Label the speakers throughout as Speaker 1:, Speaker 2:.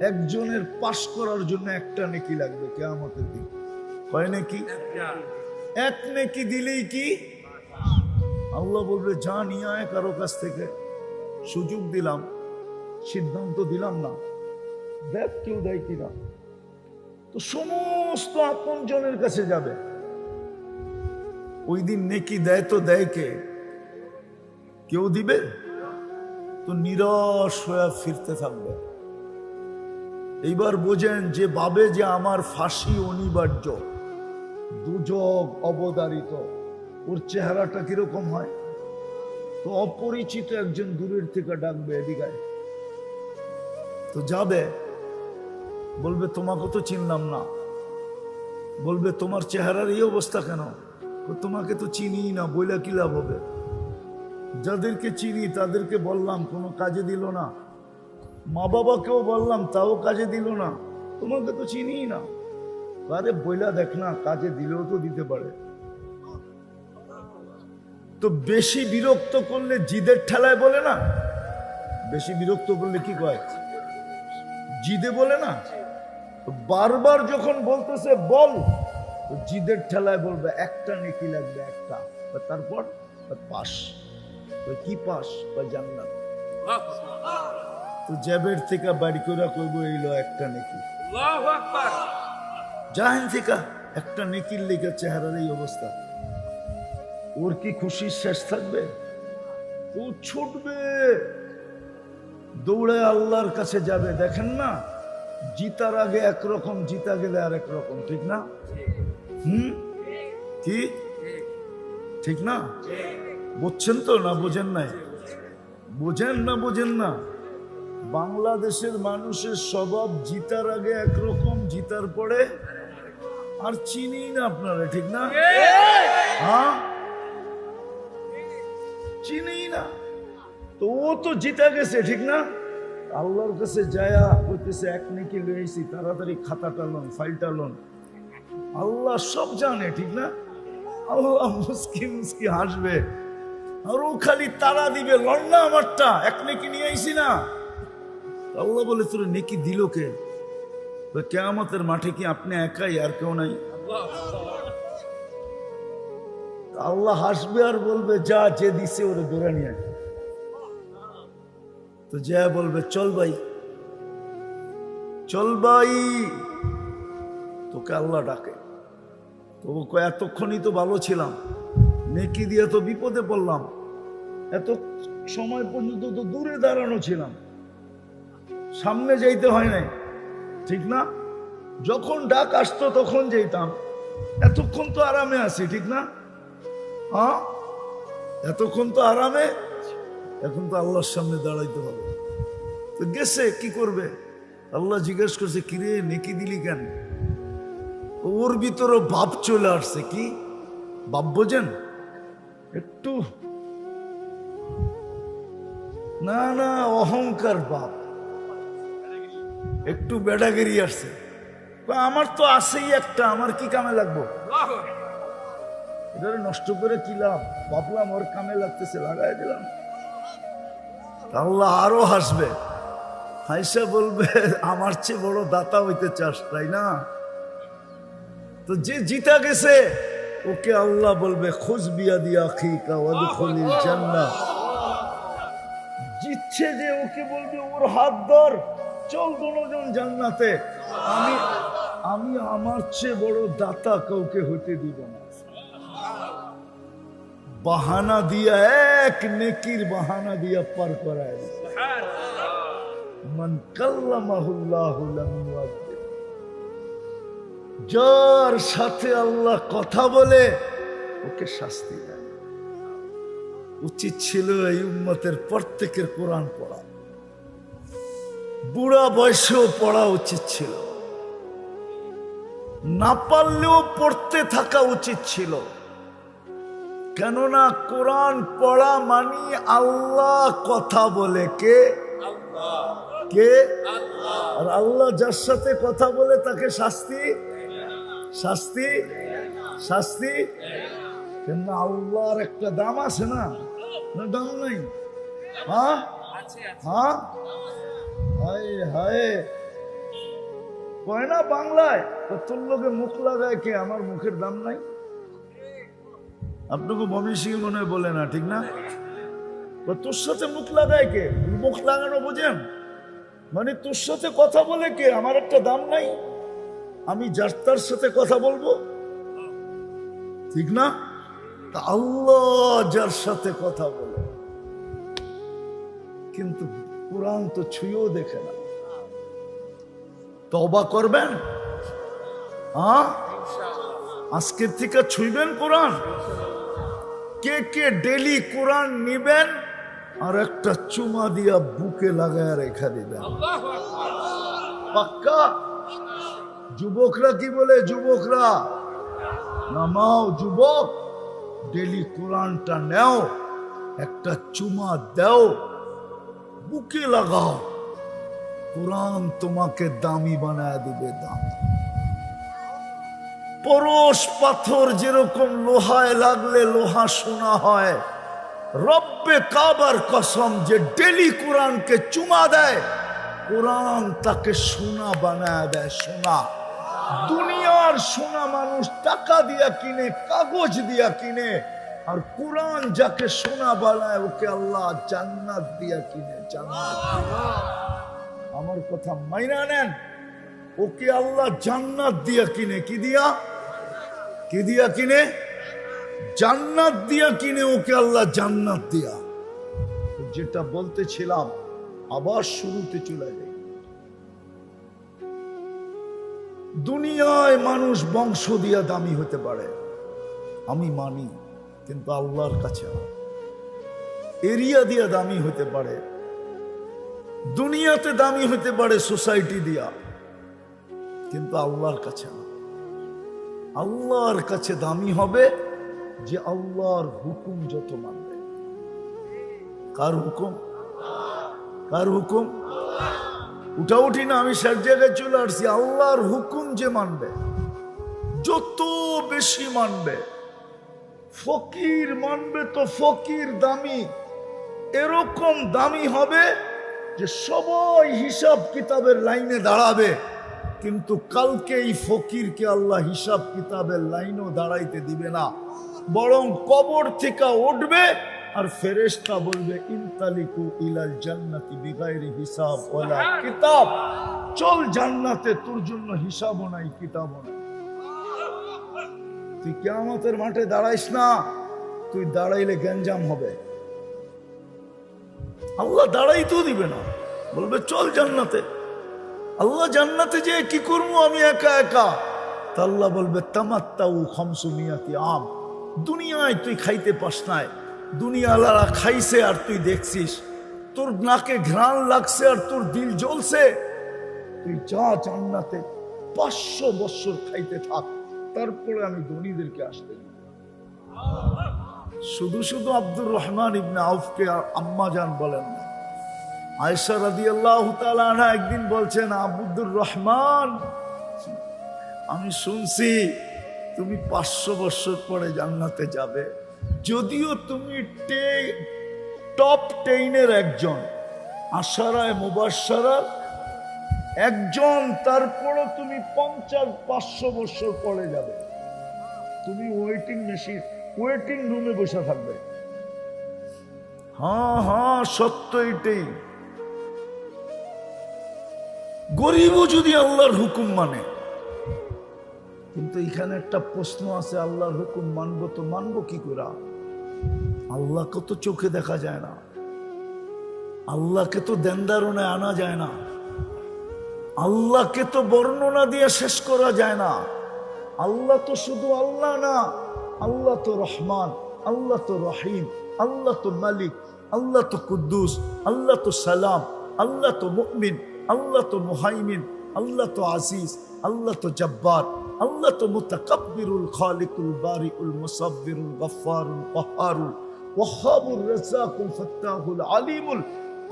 Speaker 1: একজনের পাশ করার জন্য একটা নেকি লাগবে কিয়ামতের দিন। কয় নেকি? এক নেকি দিলেই কি আল্লাহ বলবে যা নিয়ে আয় কারো কাছ থেকে, সুযোগ দিলাম, সিদ্ধান্ত দিলাম না, দেখ কেউ দেয় কিনা। তো সমস্ত আপন জনের কাছে যাবে ওই দিন। নেকি দেয় তো দেয় কে? কেউ দিবে? তো নিরাশ হয়ে ফিরতে থাকবে। এইবার বোঝেন যে ভাবে যে আমার ফাঁসি অনিবার্য, দুজক অবধারিত, ওর চেহারাটা কিরকম হয়? তো অপরিচিত একজন দূরের থেকে ডাকবে এদিকে, তো যাবে, বলবে তোমাকে তো চিনলাম না। বলবে তোমার চেহারার এই অবস্থা কেন? তোমাকে তো চিনি না, বইলা কি লাভ হবে? যাদেরকে চিনি তাদেরকে বললাম, কোনো কাজে দিল না। মা বাবাকেও বললাম, তাও কাজে দিল না। তোমাকে তো চিনি না। আরে বইলা দেখ না, কাজে দিলেও তো দিতে পারে। তো বেশি বিরক্ত করলে জিদের ঠেলায় বলে না, বেশি বিরক্ত করলে কি কয়? জিদে বলে না। বারবার যখন বলতেছে বল, তো জিদের ঠেলায় বলবে একটা নেকি লাগবে, একটা। তারপর পাস। কি পাস? জান্নাত। তো জ্যাবের থেকে বাড়ি করে কইব এইলো একটা নেকি। জাহেন থেকে একটা নেকির লেগে চেহারার এই অবস্থা, ওর কি খুশির শেষ থাকবে? ও ছুটবে, দৌড়ে আল্লাহর কাছে যাবে। দেখেন না, জিতার আগে একরকম, জিতা গেলে আর একরকম, ঠিক না? কি ঠিক না? বুঝছেন তো না বোঝেন নাই? বোঝেন না বোঝেন না? বাংলাদেশের মানুষের স্বভাব জিতার আগে একরকম, জিতার পরে আর চিনি না আপনারা, ঠিক না? হ্যাঁ, চিনি না। তো ও তো জিতা গেছে, ঠিক না? আল্লাহর কাছে যায়া বলতেছে এক নেকি লইছি, তাড়াতাড়ি খাতাটা লোন, ফাইলটা লোন। আল্লাহ সব জানে, ঠিক না? আল্লাহ মুস্কি মুস্কি হাসবে, আর ও খালি তারা দিবে, লন না আমারটা, এক নেকি নিয়ে আইছি না। আল্লাহ বলে তোর নেকি দিল কে? কিয়ামতের মাঠে কি আপনি একাই, আর কেউ নাই? আল্লাহ হাসবে আর বলবে যা, যে দিছে ওরে ধরে নিয়ে। তো যা বলবে চল ভাই, চল ভাই। তোকে আল্লাহ ডাকে। তো এতক্ষণই তো ভালো ছিলাম, নেকি দিয়ে তো বিপদে পড়লাম, এত সময় পর্যন্ত তো দূরে দাঁড়ানো ছিলাম, সামনে যাইতে হয় নাই, ঠিক না? যখন ডাক আসতো তখন যেতাম, এতক্ষণ তো আরামে আছি, ঠিক না? হ্যাঁ, এতক্ষণ তো আরামে, এখন তো আল্লাহর সামনে দাঁড়াইতে হবে। তো গেছে, কি করবে? আল্লাহ জিজ্ঞেস করছে কিরে নেকি দিলি কেন? ওর ভিতরে ভাব চলে আসছে। কি ভাব বোঝেন? একটু না না অহংকার ভাব, একটু বেড়াগিরি আসছে। আমার তো আছেই একটা, আমার কি কামে লাগবো? এটা নষ্ট করে কি লাভ? ভাবলাম ওর কামে লাগতেছে, লাগাই দিলাম। আল্লাহ আরো হাসবে, হাইসা বলবে আমার চেয়ে বড় দাতা হইতে চাস, তাই না? তো যে জিতা গেছে ওকে আল্লাহ বলবে খুজ বিয়াদি আখিকা ওয়াদখুলিল জান্নাহ। জিতছে যে ওকে বলবে ওর হাত ধর, চল দুজন জান্নাতে। আমি আমার চেয়ে বড় দাতা কাউকে হতে দিব না। বাহানা দিয়া, এক নেকির বাহানা দিয়া পার করায়। মান কাল্লামাহুল্লাহু লাম ইউআযিব। যার সাথে আল্লাহ কথা বলে ওকে শাস্তি দেয়। উচিত ছিল এই উম্মতের প্রত্যেকের কোরআন পড়া, বুড়া বয়সেও পড়া উচিত ছিল, না পারলেও পড়তে থাকা উচিত ছিল। কেননা কোরআন পড়া মানি আল্লাহ কথা বলে। কে? কে? আর আল্লাহ যার সাথে কথা বলে তাকে শাস্তি শাস্তি শাস্তি। কেন আল্লাহর একটা দাম আছে না? দাম নাই? হ্যাঁ হ্যাঁ, হায় হায়, কয় না বাংলায়, তোর লোকে মুখ লাগায় কে, আমার মুখের দাম নাই। আপনাকে মমিষিং মনে হয় বলে না, ঠিক না? তোর সাথে মুখ লাগায় কে, মুখ লাগানো বোঝেন মানে তোর সাথে কথা বলে কে, আমার একটা দাম নাই, আমি যার তার সাথে কথা বলবো, ঠিক না? তা আল্লাহ যার সাথে কথা বলে, কিন্তু কোরআন তো ছুঁয়েও দেখে না। তওবা করবেন? আজকের থেকে ছুঁইবেন কোরআন? কে কে ডেলি কোরআন নিবেন আর একটা চুমা দিয়া বুকে লাগায় রেখা দিবেন? পাক্কা? যুবকরা কি বলে? যুবকরা নামাও, যুবক ডেলি কোরআনটা নেও, একটা চুমা দাও, বুকে লাগাও, কোরআন তোমাকে দামি বানায় দিবে। দামি পরশ পাথর যেরকম লোহায় লাগলে লোহা সোনা হয়, রব্বে কাবার কসম যে ডেলি কোরআনকে চুমা দেয়, কোরআন তাকে সোনা বানায় দেয়। সোনা, দুনিয়ার সোনা মানুষ টাকা দিয়া কিনে, কাগজ দিয়া কিনে, আর কোরআন যাকে সোনা বানায় ওকে আল্লাহ জান্নাত দিয়া কিনে। জান্নাত, আমার কথা মাইনা নেন, ওকে আল্লাহ জান্নাত দিয়া কিনে। কি দিয়া? কি দিয়া কিনে? জান্নাত দিয়া কিনে ওকে আল্লাহ জান্নাত দিয়া। যেটা বলতেছিলাম আবার শুরুতে চলে যাই। দুনিয়ায় মানুষ বংশ দিয়া দামি হতে পারে, আমি মানি, কিন্তু আল্লাহর কাছে না। এরিয়া দিয়া দামি হতে পারে, দুনিয়াতে দামি হতে পারে সোসাইটি দিয়া, কিন্তু আল্লাহর কাছে না। আল্লাহর কাছে দামি হবে যে আল্লাহর হুকুম যত মানবে। কার হুকুম? কার হুকুম? উঠাউঠি না, আমি সব জায়গায় চলে আসছি। আল্লাহর হুকুম যে মানবে, যত বেশি মানবে। ফকির মানবে তো ফকির দামি, এরকম দামি হবে যে সবাই হিসাব কিতাবের লাইনে দাঁড়াবে, কিন্তু কালকে এই ফকিরকে আল্লাহ হিসাব কিতাবের লাইনও দাঁড়াইতে দিবে না, বরং কবর থেকে উঠবে আর ফেরেশতা বলবে ইনতালিকু ইলাল জান্নাতি বিগাইরি হিসাব ওয়ালা কিতাব, চল জান্নাতে, তোর জন্য হিসাবও নাই কিতাবও নাই। তুই কিয়ামতের মাঠে দাঁড়াইস না, তুই দাঁড়াইলে গ্যাঞ্জাম হবে। আল্লাহ দাঁড়াইতেও দিবে না, বলবে চল জান্নাতে। আল্লাহ জান্নাতে যে কি করবো আমি একা একা? তা আল্লাহ বলবে তামাত্তাউ খামসুমিয়াতি আম, দুনিয়ায় তুই খাইতে পাস নাই, দুনিয়াওয়ালারা খাইছে আর তুই দেখছিস, তোর নাকে ঘ্রাণ লাগছে আর তোর দিল জ্বলছে, তুই যা জান্নাতে 500 বছর খাইতে থাক, তারপরে আমি ধনীদেরকে আসতে দিই। শুধু শুধু আব্দুর রহমান ইবনে আউফকে আম্মা জান বলেন না, আয়েশা রাদিয়াল্লাহু তাআলা আনহা একদিন বলছেন, আব্দুর রহমান, আমি শুনছি তুমি 500 বছর পরে জান্নাতে যাবে, যদিও তুমি টপ 10-এর একজন, আশারায়ে মুবাশশারার একজন, তারপরও তুমি 500 বছর পরে যাবে, তুমি ওয়েটিং রুমে বসে থাকবে। হ্যাঁ হ্যাঁ, সত্য এটাই। গরিবও যদি আল্লাহর হুকুম মানে, কিন্তু এখানে একটা প্রশ্ন আছে, আল্লাহর হুকুম মানবো তো মানবো কি করে? আল্লাহকে তো চোখে দেখা যায় না, আল্লাহকে তো দেনদারণে আনা যায় না, আল্লাহকে তো বর্ণনা দিয়ে শেষ করা যায় না। আল্লাহ তো শুধু আল্লাহ না, আল্লাহ তো রহমান, আল্লাহ তো রহিম, আল্লাহ তো মালিক, আল্লাহ তো কুদ্দুস, আল্লাহ তো সালাম, আল্লাহ তো মুমিন, আল্লাহ তো মুহাইমিন, আল্লাহ তো আজিজ, আল্লাহ তো জব্বার, আল্লাহ তো মুতাকাব্বিরুল খালিকুল বারিউল মুসাব্বিরুল গফফারুল কহ্হারুল ওয়াহ্হাবুর রাজ্জাকুল ফাত্তাহুল আলিমুল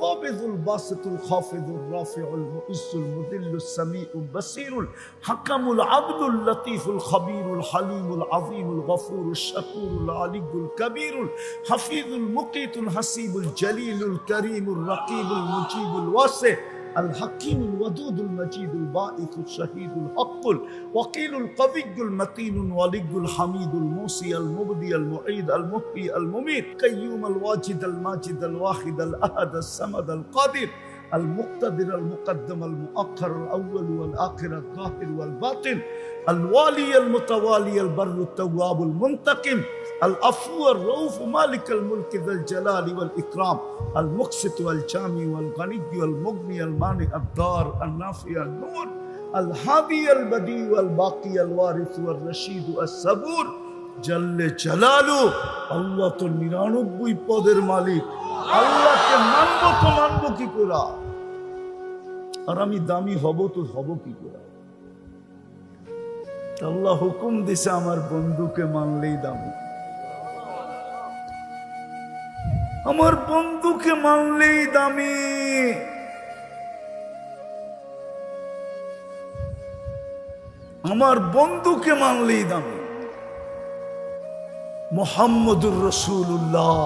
Speaker 1: কাবিদুল বাসিতুল খাফিদুর রাফিউল মুইসুল মুদিল্লুস সামিউল বাসিরুল হাকামুল আদলুল লতীফুল খবীরুল হালিমুল আযীমুল গফুরুশ শাকুরুল আলিয়ুল কবীরুল হাফিজুল মুকিতুল হাসিবুল জলিলুল করিমুর রকিবুল মুজিবুল ওয়াসি الحكيم الودود المجيد الباعث الشهيد الحق الوكيل القوي المتين الولي الحميد الموصي المبدي المعيد المحيي المميت قيوم الواجد الماجد الواحد الأحد الصمد القادر المقتدر المقدم المؤخر الأول والآخر الظاهر والباطن الوالي المتوالي البر التواب المنتقم العفو الرؤوف مالك الملك ذا الجلال والإكرام المقسط والجامع والغني والمغني المانع الضار النافع النور الهادي البديع والباقي الوارث والرشيد الصبور জল্লে জালালু। আল্লাহ তো 99 পদের মালিক, আল্লাহকে মানবো তো মানবো কি করে? আর আমি দামি হব তো হব কি করে? আল্লাহ হুকুম দিছে আমার বন্ধুকে মানলেই দামি, আমার বন্ধুকে মানলেই দামি। আমার বন্ধুকে মানলেই দামি। মুহাম্মদুর রাসূলুল্লাহ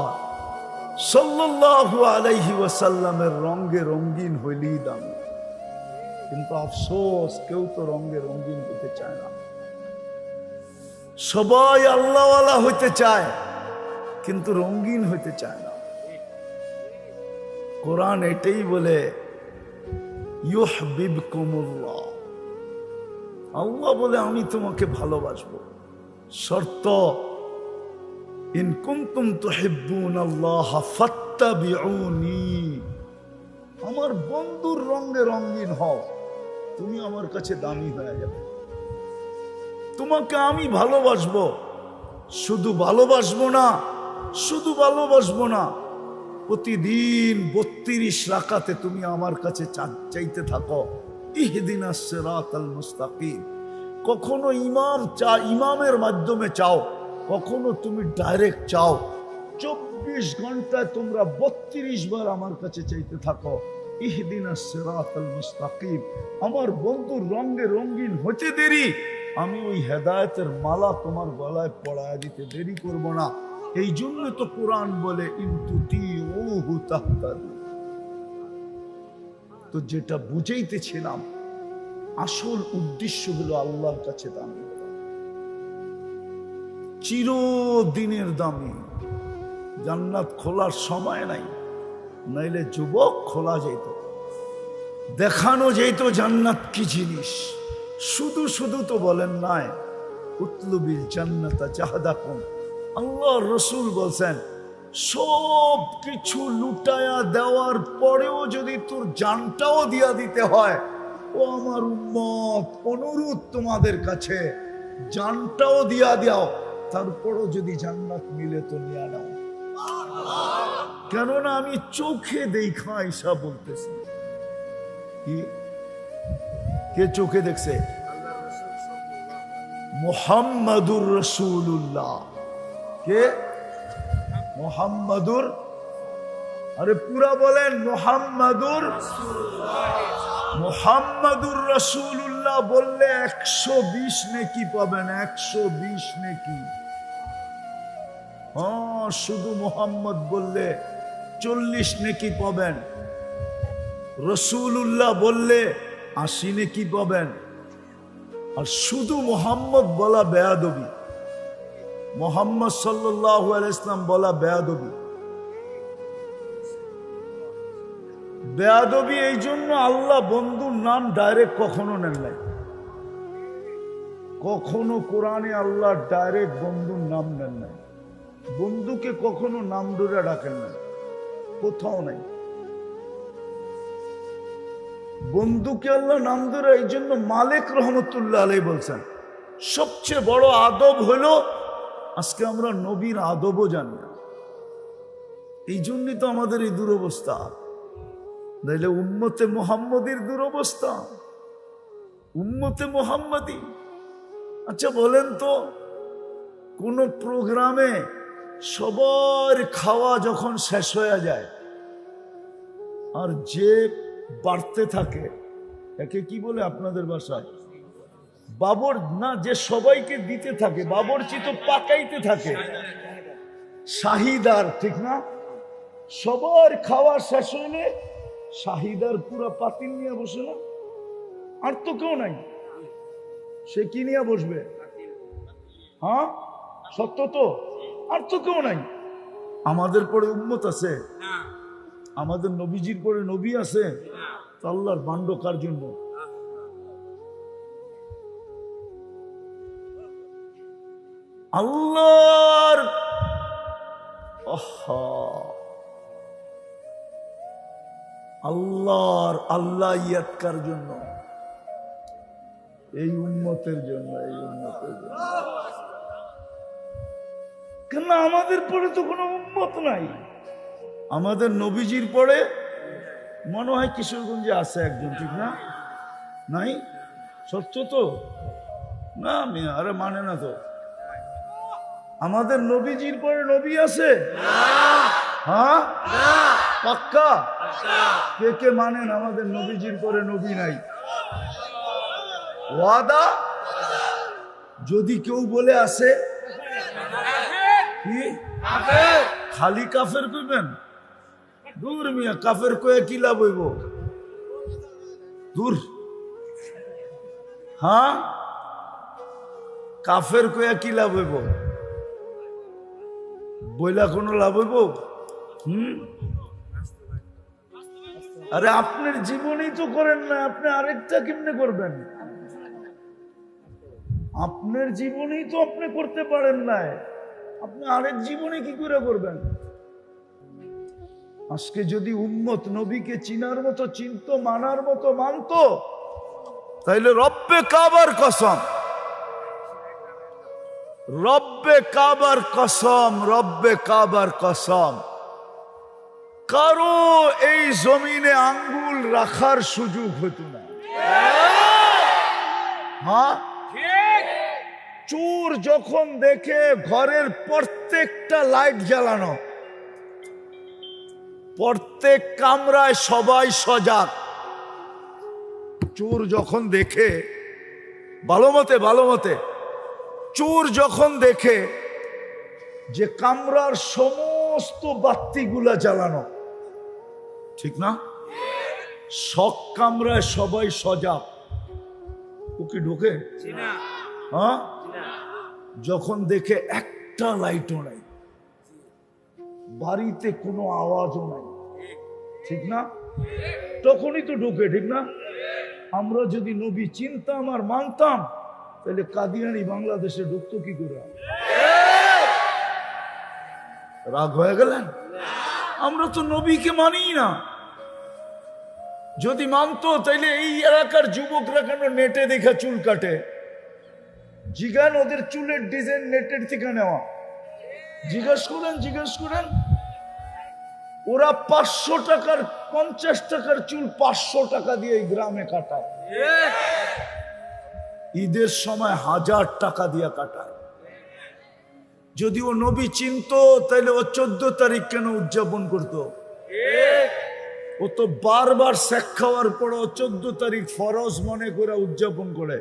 Speaker 1: সাল্লাল্লাহু আলাইহি ওয়াসাল্লামের রঙে রঙিন হইলেই দামি। কিন্তু আফসোস, কেউ তো রঙে রঙিন হতে চায় না। সবাই আল্লাহওয়ালা হইতে চায় কিন্তু রঙিন হইতে চায় না। কোরআন এটাই বলে ইউহিব্বুকুমুল্লাহ, আল্লাহ বলে আমি তোমাকে ভালোবাসবো, শর্ত ইন কুনতুম তুহিব্বুনাল্লাহ ফাত্তাবিউনি। আমার বন্ধুর রঙে রঙিন হও, তুমি আমার কাছে দামি হয়ে যাবে। তোমাকে আমি ভালোবাসবো, শুধু ভালোবাসবো না, শুধু ভালোবাসবো না, প্রতিদিন 32 রাকাতে তুমি আমার কাছে চাইতে থাকো ইহদিনাস সিরাতাল মুস্তাকিম। কখনো ইমামের মাধ্যমে চাও, কখনো তুমি ডাইরেক্ট চাও। 24 ঘন্টায় তোমরা 32 বার আমার কাছে চাইতে থাকো ইহদিনাস সিরাতাল মুস্তাকিম। আমার বন্ধুর রঙে রঙিন হতে দেরি, আমি ওই হেদায়েতের মালা তোমার গলায় পড়ায় দিতে দেরি করব না। এই জন্য তো কোরআন বলে ইনতুতিউহু তাহতাদু। তো যেটা বুঝাইতেছিলাম, আসল উদ্দেশ্য হলো আল্লাহর কাছে দামি, চিরদিনের দামি। জান্নাত খোলার সময় নাই, নাইলে যুবক খোলা যেত, দেখানো যেত জান্নাত কি জিনিস। শুধু শুধু তো বলেন নাই উতলুবিল জান্নাতা জাহাদাকুম। আল্লাহ রসুল বলছেন সব কিছু লুটায়া দেওয়ার পরেও যদি তোর জানটাও দিয়া দিতে হয়, ও আমার উম্মত, অনুরোধ তোমাদের কাছে জানটাও দিয়া দাও, তারপরও যদি জান্নাত মিলে তো নিয়ে নাও। কেননা আমি চোখে দেখা ঈসা বলতেছি। কি কে চোখে দেখছে? মুহাম্মাদুর রাসূলুল্লাহ। কে? মুহাম্মাদুর, আরে পুরা বলেন মুহাম্মাদুর। মুহাম্মাদুর রাসূলুল্লাহ বললে 120 নেকি পাবেন, 120 নেকি। হ্যাঁ, শুধু মুহাম্মদ বললে 40 নেকি পাবেন। রাসূলুল্লাহ বললে 80 নেকি পাবেন। আর শুধু মুহাম্মদ বলা বেয়াদবি, মুহাম্মদ সাল্লাল্লাহু আলাইহি ওয়াসাল্লাম বলা বেয়াদবি। বেয়াদবি এই জন্য আল্লাহ বন্ধুর নাম ডাইরেক্ট কখনো নেন নাই। কখনো কোরআনে আল্লাহ ডাইরেক্ট বন্ধুর নাম নেন নাই। বন্ধুকে কখনো নাম ধরে ডাকেন নাই, কোথাও নাই। বন্ধুকে আল্লাহ নাম ধরে, এই জন্য মালিক রহমতুল্লাহ আলাইহি বলছেন সবচেয়ে বড় আদব হলো, আজকে আমরা নবীর আদবও জানি না। এই জন্যই তো আমাদের এই দুরবস্থা। নাইলে উম্মতে মুহাম্মদীর দুরবস্থা, উম্মতে মুহাম্মদী। আচ্ছা বলেন তো, কোন প্রোগ্রামে সবার খাওয়া যখন শেষ হয়ে যায় আর যে বাড়তে থাকে, একে কি বলে আপনাদের ভাষায়? বাবর না, যে সবাইকে দিতে থাকে, বাবরচি তো পাকাইতে থাকে, শাহিদার, ঠিক না? সবার খাওয়া শেষ হইলে শাহিদার পুরা পাতিল নিয়ে বসে না, আর তো কেউ নাই, সে কি নিয়ে বসবে? হ্যাঁ সত্য তো, আর তো কেউ নাই। আমাদের পরে উম্মত আছে, আমাদের নবীজির পরে নবী আছে, আল্লাহর বান্ড কার জন্য? আল্লাহর আল্লাহর আল্লাহ ইয়াতকার জন্য, এই উম্মতের জন্য, এই উম্মতের জন্য। কেন আমাদের পরে তো কোনো উম্মত নাই। আমাদের নবীজির পরে মনে হয় কিশোরগঞ্জে আছে একজন, ঠিক না? নাই? সত্য তো না মিয়া, আরে মানে না তো। আমাদের নবীজির পরে নবী আছে? হ্যাঁ পাক্কা? কে কে মানেন আমাদের নবীজির পরে নবী নাই? ওয়াদা? যদি কেউ বলে আছে কি খালি কাফের কইবেন? দূর মিয়া, কাফের কয়ে কি লাভ হইব? দূর। হ্যাঁ কাফের কয়ে কি লাভ হইব? বইলা কোনো লাভ হইব? আরে আপনার জীবনেই তো করেন না, আপনি আরেকটা কেমনে করবেন? আপনার জীবনেই তো আপনি করতে পারেন না, আপনি আরেক জীবনে কি করে করবেন? আজকে যদি উম্মত নবীকে চিনার মতো চিনত, মানার মতো মানত, তাইলে রব্বে কাবার কসম, রব্বে কাবার কসম, রব্বে কাবার কসম, কারো এই জমিনে আঙ্গুল রাখার সুযোগ হতো না। হ্যাঁ চোর যখন দেখে ঘরের প্রত্যেকটা লাইট জ্বালানো, প্রত্যেক কামরায় সবাই সজাগ, চোর যখন দেখে, ভালো মতে ভালো মতে, চোর যখন দেখে যে কামরার সমস্ত বাতিগুলা জ্বালানো, ঠিক না? সব কামরায় সবাই সজাগ, ও কি ঢোকে? হ্যাঁ যখন দেখে একটা লাইটও নাই, বাড়িতে কোনো আওয়াজও নাই, ঠিক না? তখনই তো ঢোকে, ঠিক না? আমরা যদি নবী চিনতাম আর মানতাম, তাহলে কাদিয়ানি বাংলাদেশে ঢুকতো কি করে? রাগ হয়ে গেলেন? আমরা তো নবীকে মানি না। যদি মানতো তাইলে এই এলাকার যুবকরা কেন নেটে দেখে চুল কাটে? জিগান ওদের চুলের ডিজাইন নেটের থেকে নেওয়া, জিজ্ঞেস করেন, জিজ্ঞেস করেন। ওরা 500 টাকার 50 টাকার চুল 500 টাকা দিয়ে এই গ্রামে কাটায়, ঈদের সময় 1000 টাকা দিয়ে কাটায়। যদি ও নবী চিনতো তাহলে ও 14 তারিখ কেন উদযাপন করতো? ও তো বারবার শেখ খাওয়ার পর 14 তারিখ ফরজ মনে করে উদযাপন করে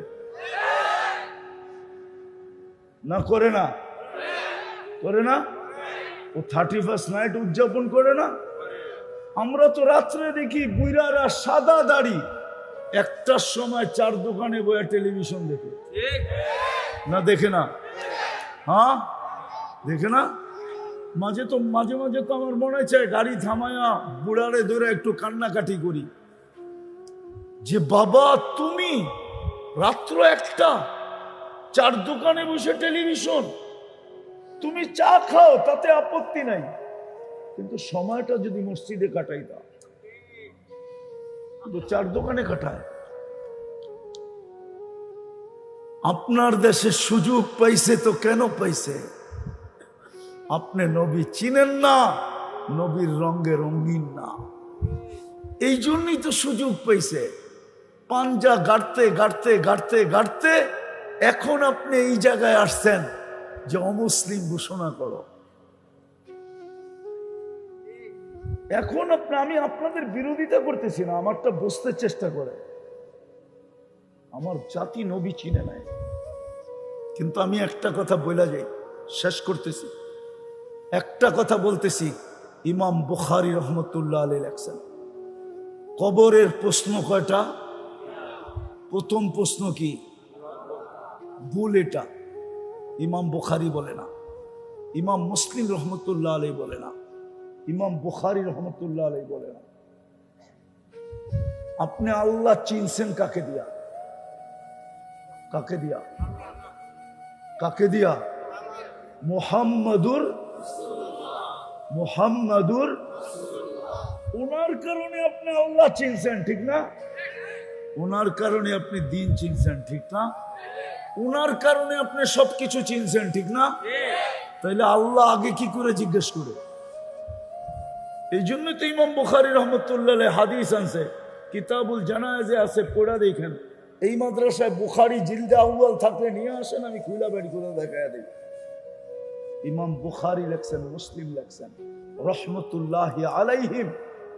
Speaker 1: না? করে না? করে না? ও 31st নাইট উদযাপন করে না? আমরা তো রাত্রে দেখি বুইরারা সাদা দাড়ি, একটার সময় 4 দোকানে বইয়া টেলিভিশন দেখে না? দেখে না? হ্যাঁ দেখে না? মাঝে মাঝে তো আমার মনে চায় গাড়ি থামায়া বুড়ারে ধরে একটু কান্নাকাটি করি, যে বাবা তুমি রাত্র 1টা 4 দোকানে বসে টেলিভিশন, তুমি চা খাও তাতে আপত্তি নাই, কিন্তু সময়টা যদি মসজিদে কাটাইতা, তো 4 দোকানে কাটায়। আপনার দেশে সুযোগ পাইছে তো কেন পাইছে? আপনি নবী চিনেন না, নবীর রঙে রঙিন না, এই জন্যই তো সুযোগ পাইছে। পাঞ্জা গাড়তে গাড়তে গাড়তে গাড়তে এখন আপনি এই জায়গায় আসছেন যে অমুসলিম ঘোষণা করো। এখন আমি আপনাদের বিরোধিতা করতেছি না, আমারটা বুঝতে চেষ্টা করে। আমার জাতি নবী চিনে নাই, কিন্তু আমি একটা কথা বলে যাই, শেষ করতেছি, একটা কথা বলতেছি। ইমাম বুখারী রহমতুল্লাহ আলাইহি লেখছেন, কবরের প্রশ্ন কয়টা? প্রথম প্রশ্ন কি? ভুল এটা। ইমাম বুখারী বলে না, ইমাম মুসলিম রহমতুল্লাহ আলাইহি বলে না, ইমাম বুখারী রহমতুল্লাহ আলাইহি বলে না। আপনি আল্লাহ চিনছেন কাকে দিয়া? কাকে দিয়া? কাকে দিয়া? মুহাম্মাদুর ওনার কারণে আপনি আল্লাহ চিনছেন, ঠিক না? ওনার কারণে আপনি দিন চিনছেন, ঠিক না? ওনার কারণে আপনি সবকিছু চিনছেন, ঠিক না? তাইলে আল্লাহ আগে কি করে জিজ্ঞেস করে? এই জন্য তো ইমাম বুখারী রহমতুল্লাহ আলাইহি হাদিস আনছে, কিতাবুল জানায়েজে আছে, পড়া দেখেন। এই মাদ্রাসায় বুখারী জিলদে আউয়াল থাকলে নিয়ে আসেন, আমি খুলা বের করে দেখায় দেই। ইমাম বুখারী লেখছেন, মুসলিম লেখছেন রহমতুল্লাহি আলাইহিম,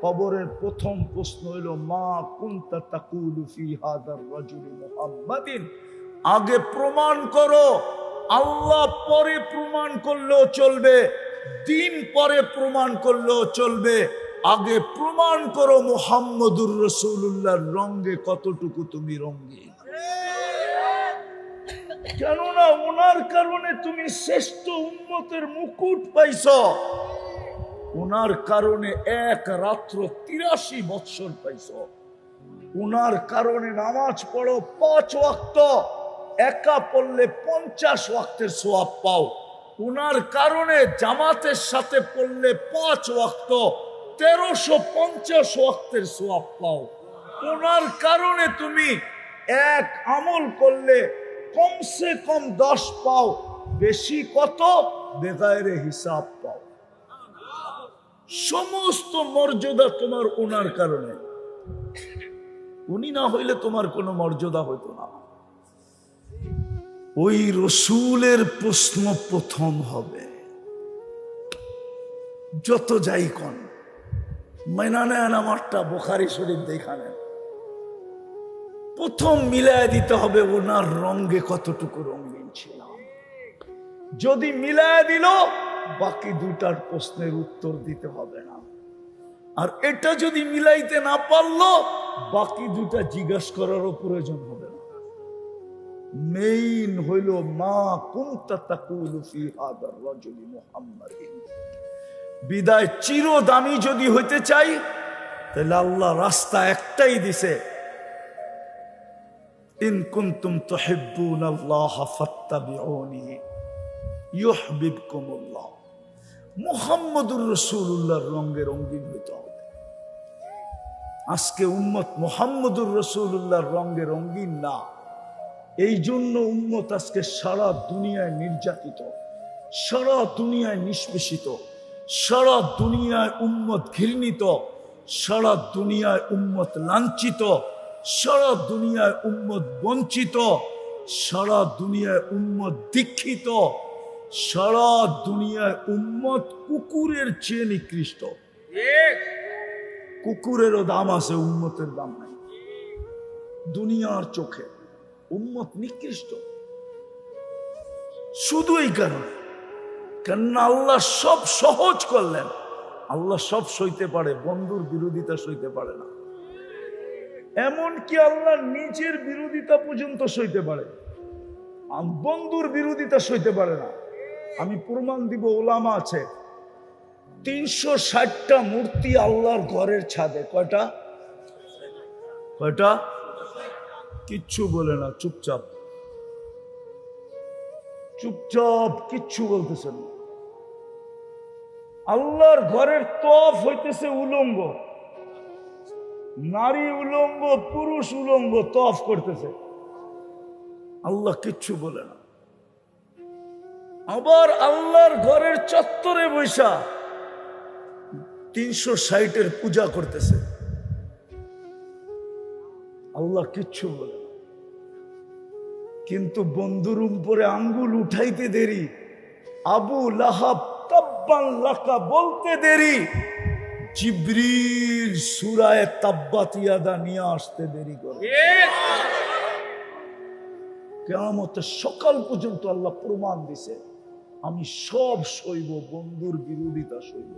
Speaker 1: কবরের প্রথম প্রশ্ন হলো মা কুনতা তাকুলু ফি হাদার রাজুলি মুহাম্মাদিন। আগে প্রমাণ করো, আল্লাহ পরে প্রমাণ করলেও চলবে, দিন পরে প্রমাণ করলেও চলবে। আগে প্রমাণ করো মুহাম্মদুর রাসূলুল্লাহর রঙে কতটুকু তুমি রঙিন। কেননা ওনার কারণে তুমি শ্রেষ্ঠ উম্মতের মুকুট পাইছ। ওনার কারণে এক রাত্র 83 বৎসর পাইছ। ওনার কারণে নামাজ পড়ো 5 ওয়াক্ত, একা পড়লে 50 ওয়াক্তের সওয়াব পাও। ওনার কারণে জামাতের সাথে পড়লে 5 ওয়াক্ত 1350 ওয়াক্তের সওয়াব পাও। ওনার কারণে তুমি এক আমল করলে কমসে কম 10 পাও, বেশি কত বেগায়রে হিসাব পাও। সমস্ত মর্যাদা তোমার ওনার কারণে। উনি না হইলে তোমার কোনো মর্যাদা হইতো না। ওই রসুলের প্রশ্ন প্রথম হবে। যত যাই কোন মাইনা নেন আমারটা বুখারী শরীফ দেখানেন, প্রথম মিলায় দিতে হবে ওনার রঙে কতটুকু রঙিন ছিল। যদি মিলায় দিল, বাকি দুটার প্রশ্নের উত্তর দিতে হবে না। আর এটা যদি মিলাইতে না পারলো, বাকি দুটা জিজ্ঞাসা করারও প্রয়োজন হবে না। মেইন হইল মা কুনতা তাকুলু ফি হাদার রাজুলি মুহাম্মাদিন। বিদায় চিরদামি যদি হইতে চাই, তাহলে আল্লাহ রাস্তা একটাই দিছে, ইন কুনতুম তুহিব্বুনাল্লাহ ফাত্তাবিউনি ইউহিব্বুকুমুল্লাহ। মুহাম্মদুর রাসূলুল্লাহর রঙে রঙিন হইতে হবে। আজকে উম্মত মুহাম্মদুর রাসূলুল্লাহর রঙে রঙিন না। এই জন্য উম্মত আজকে সারা দুনিয়ায় নির্যাতিত, সারা দুনিয়ায় নিষ্পেষিত, সারা দুনিয়ায় উম্মত ঘৃণিত, সারা দুনিয়ায় উম্মত লাঞ্ছিত, সারা দুনিয়ায় উম্মত বঞ্চিত, সারা দুনিয়ায় উম্মত দীক্ষিত, সারা দুনিয়ায় উম্মত কুকুরের চেয়ে নিকৃষ্ট। কুকুরেরও দাম আছে, উম্মতের দাম নাই। দুনিয়ার চোখে উম্মত নিকৃষ্ট। শুধু এই কারণে, কেননা আল্লাহ সব সহজ করলেন। আল্লাহ সব সইতে পারে, বন্ধুর বিরোধিতা সইতে পারে না। এমনকি আল্লাহ নিজের বিরোধিতা পর্যন্ত সইতে পারে, বন্ধুর বিরোধিতা সইতে পারে না। আমি প্রমাণ দিব, ওলামা আছে 360টা মূর্তি আল্লাহর ঘরের ছাদে। কয়টা? কয়টা? কিচ্ছু বলে না, চুপচাপ চুপচাপ, কিচ্ছু বলতেছে না। আল্লাহর ঘরের তফ হইতেছে উলঙ্গ, নারী উলঙ্গ, পুরুষ উলঙ্গ তফ করতেছে। আল্লাহ কিচ্ছু বলে না। আবার আল্লাহর ঘরের চত্বরে বৈশা 360-এর পূজা করতেছে। আল্লাহ কিচ্ছু বলে না। কিন্তু বন্ধুর উপরে আঙ্গুল উঠাইতে দেরি, আবু লাহাব তাব্বান লাকা বলতে দেরি, জিবরিল সূরায়ে তাব্বাত ইয়াদা নিয়ে আসতে দেরি করে। কিয়ামতের সকাল পর্যন্ত আল্লাহ প্রমাণ দিছে, আমি সব সইব, বন্ধুর বিরোধিতা সইব।